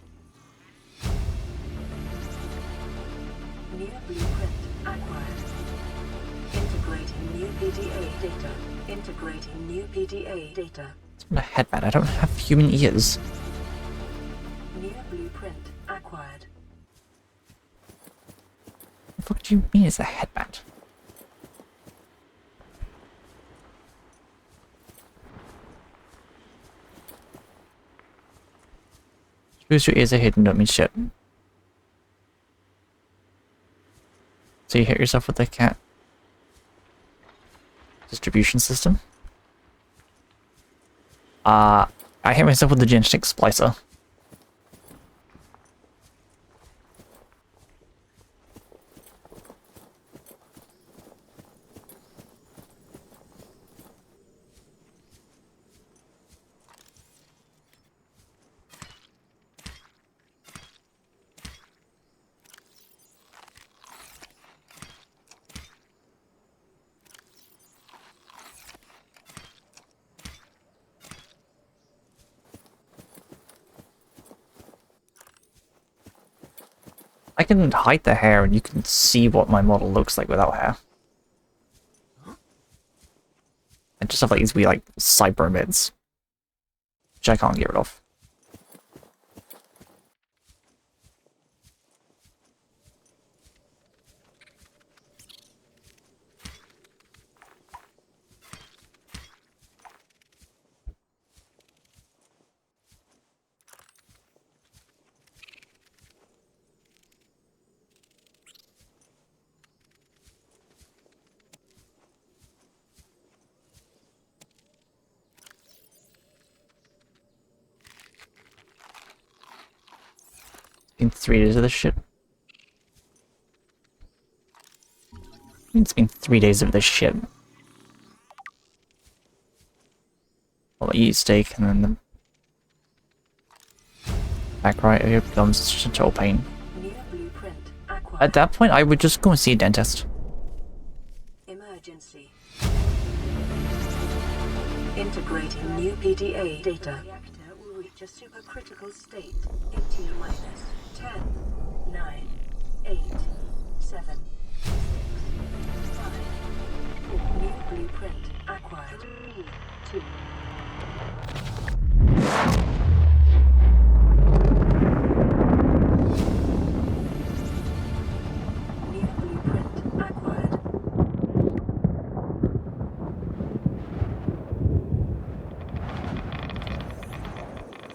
New blueprint acquired. Integrating new PDA data. Integrating new PDA data. It's not a headband. I don't have human ears. New blueprint acquired. What the fuck do you mean it's a headband? Suppose your ears are hidden don't mean shit. So you hit yourself with the cat distribution system? I hit myself with the genetic splicer. I can hide the hair and you can see what my model looks like without hair. I just have like these weird like cyber mids, which I can't get rid of. Been 3 days of this shit. It's been 3 days of this shit. I'll eat steak and then the back right here becomes just a total pain. New blueprint acquired. At that point, I would just go and see a dentist. Emergency. Integrating new PDA data. Reactor will reach enter supercritical state in T minus 10, 9, 8, 7, 6, 5, 4. New blueprint acquired. 3, 2. New blueprint acquired.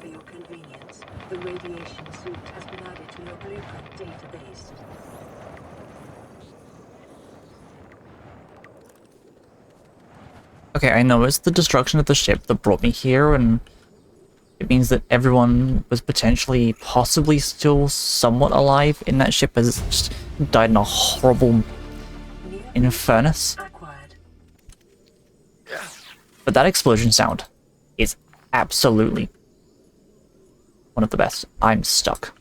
For your convenience, the radiation suit has been added to your blueprint database. Okay, I know it's the destruction of the ship that brought me here, and it means that everyone was potentially, possibly still somewhat alive in that ship as it just died in a horrible infernus. Acquired. But that explosion sound is absolutely one of the best. I'm stuck.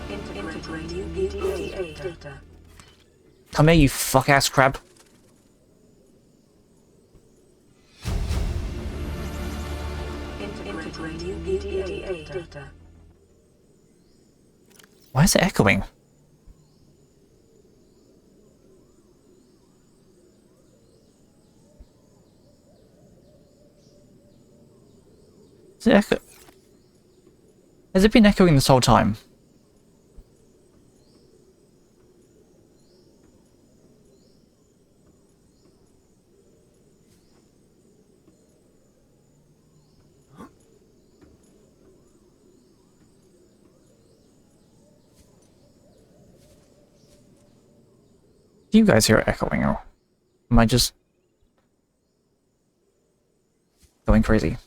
Integrating new data. Come here, you fuck-ass crab. Integrating new data. Why is it echoing? Is it echo? Has it been echoing this whole time? Do you guys hear it echoing, or am I just going crazy?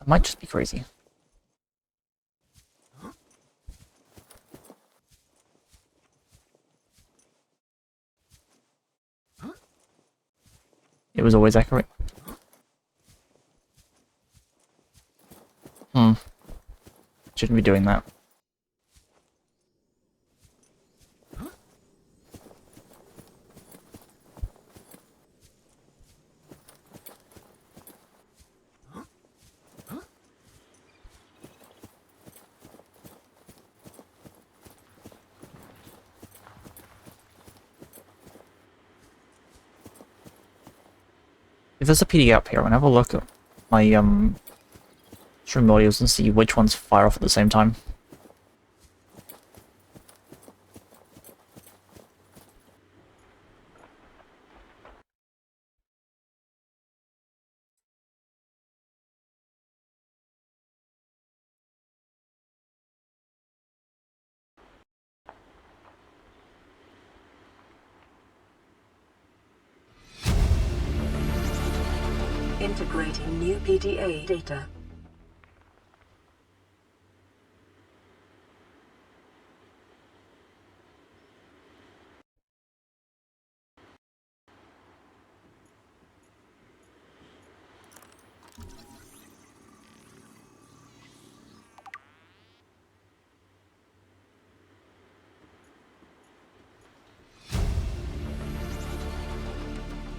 I might just be crazy. It was always echoing. Shouldn't be doing that. If there's a PD up here, I'm gonna have a look at my stream audios and see which ones fire off at the same time. Integrating new PDA data.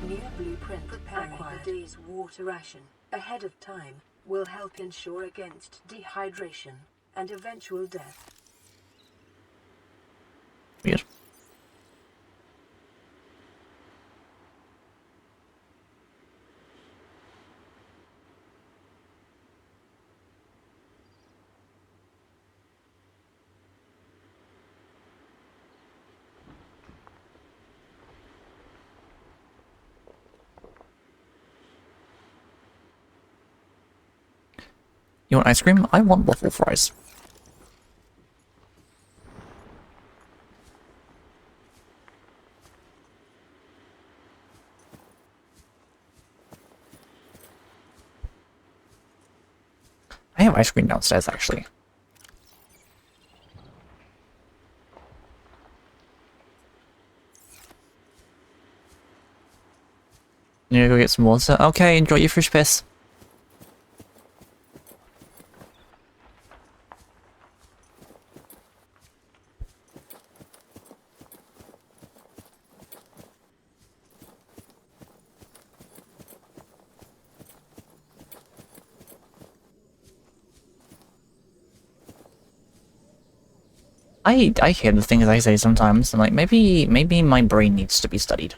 New blueprint preparing the day's water ration ahead of time will help ensure against dehydration and eventual death. Weird. You want ice cream? I want waffle fries. I have ice cream downstairs, actually. You need to go get some water? Okay, enjoy your fish piss. I hear the things I say sometimes. I'm like, maybe my brain needs to be studied.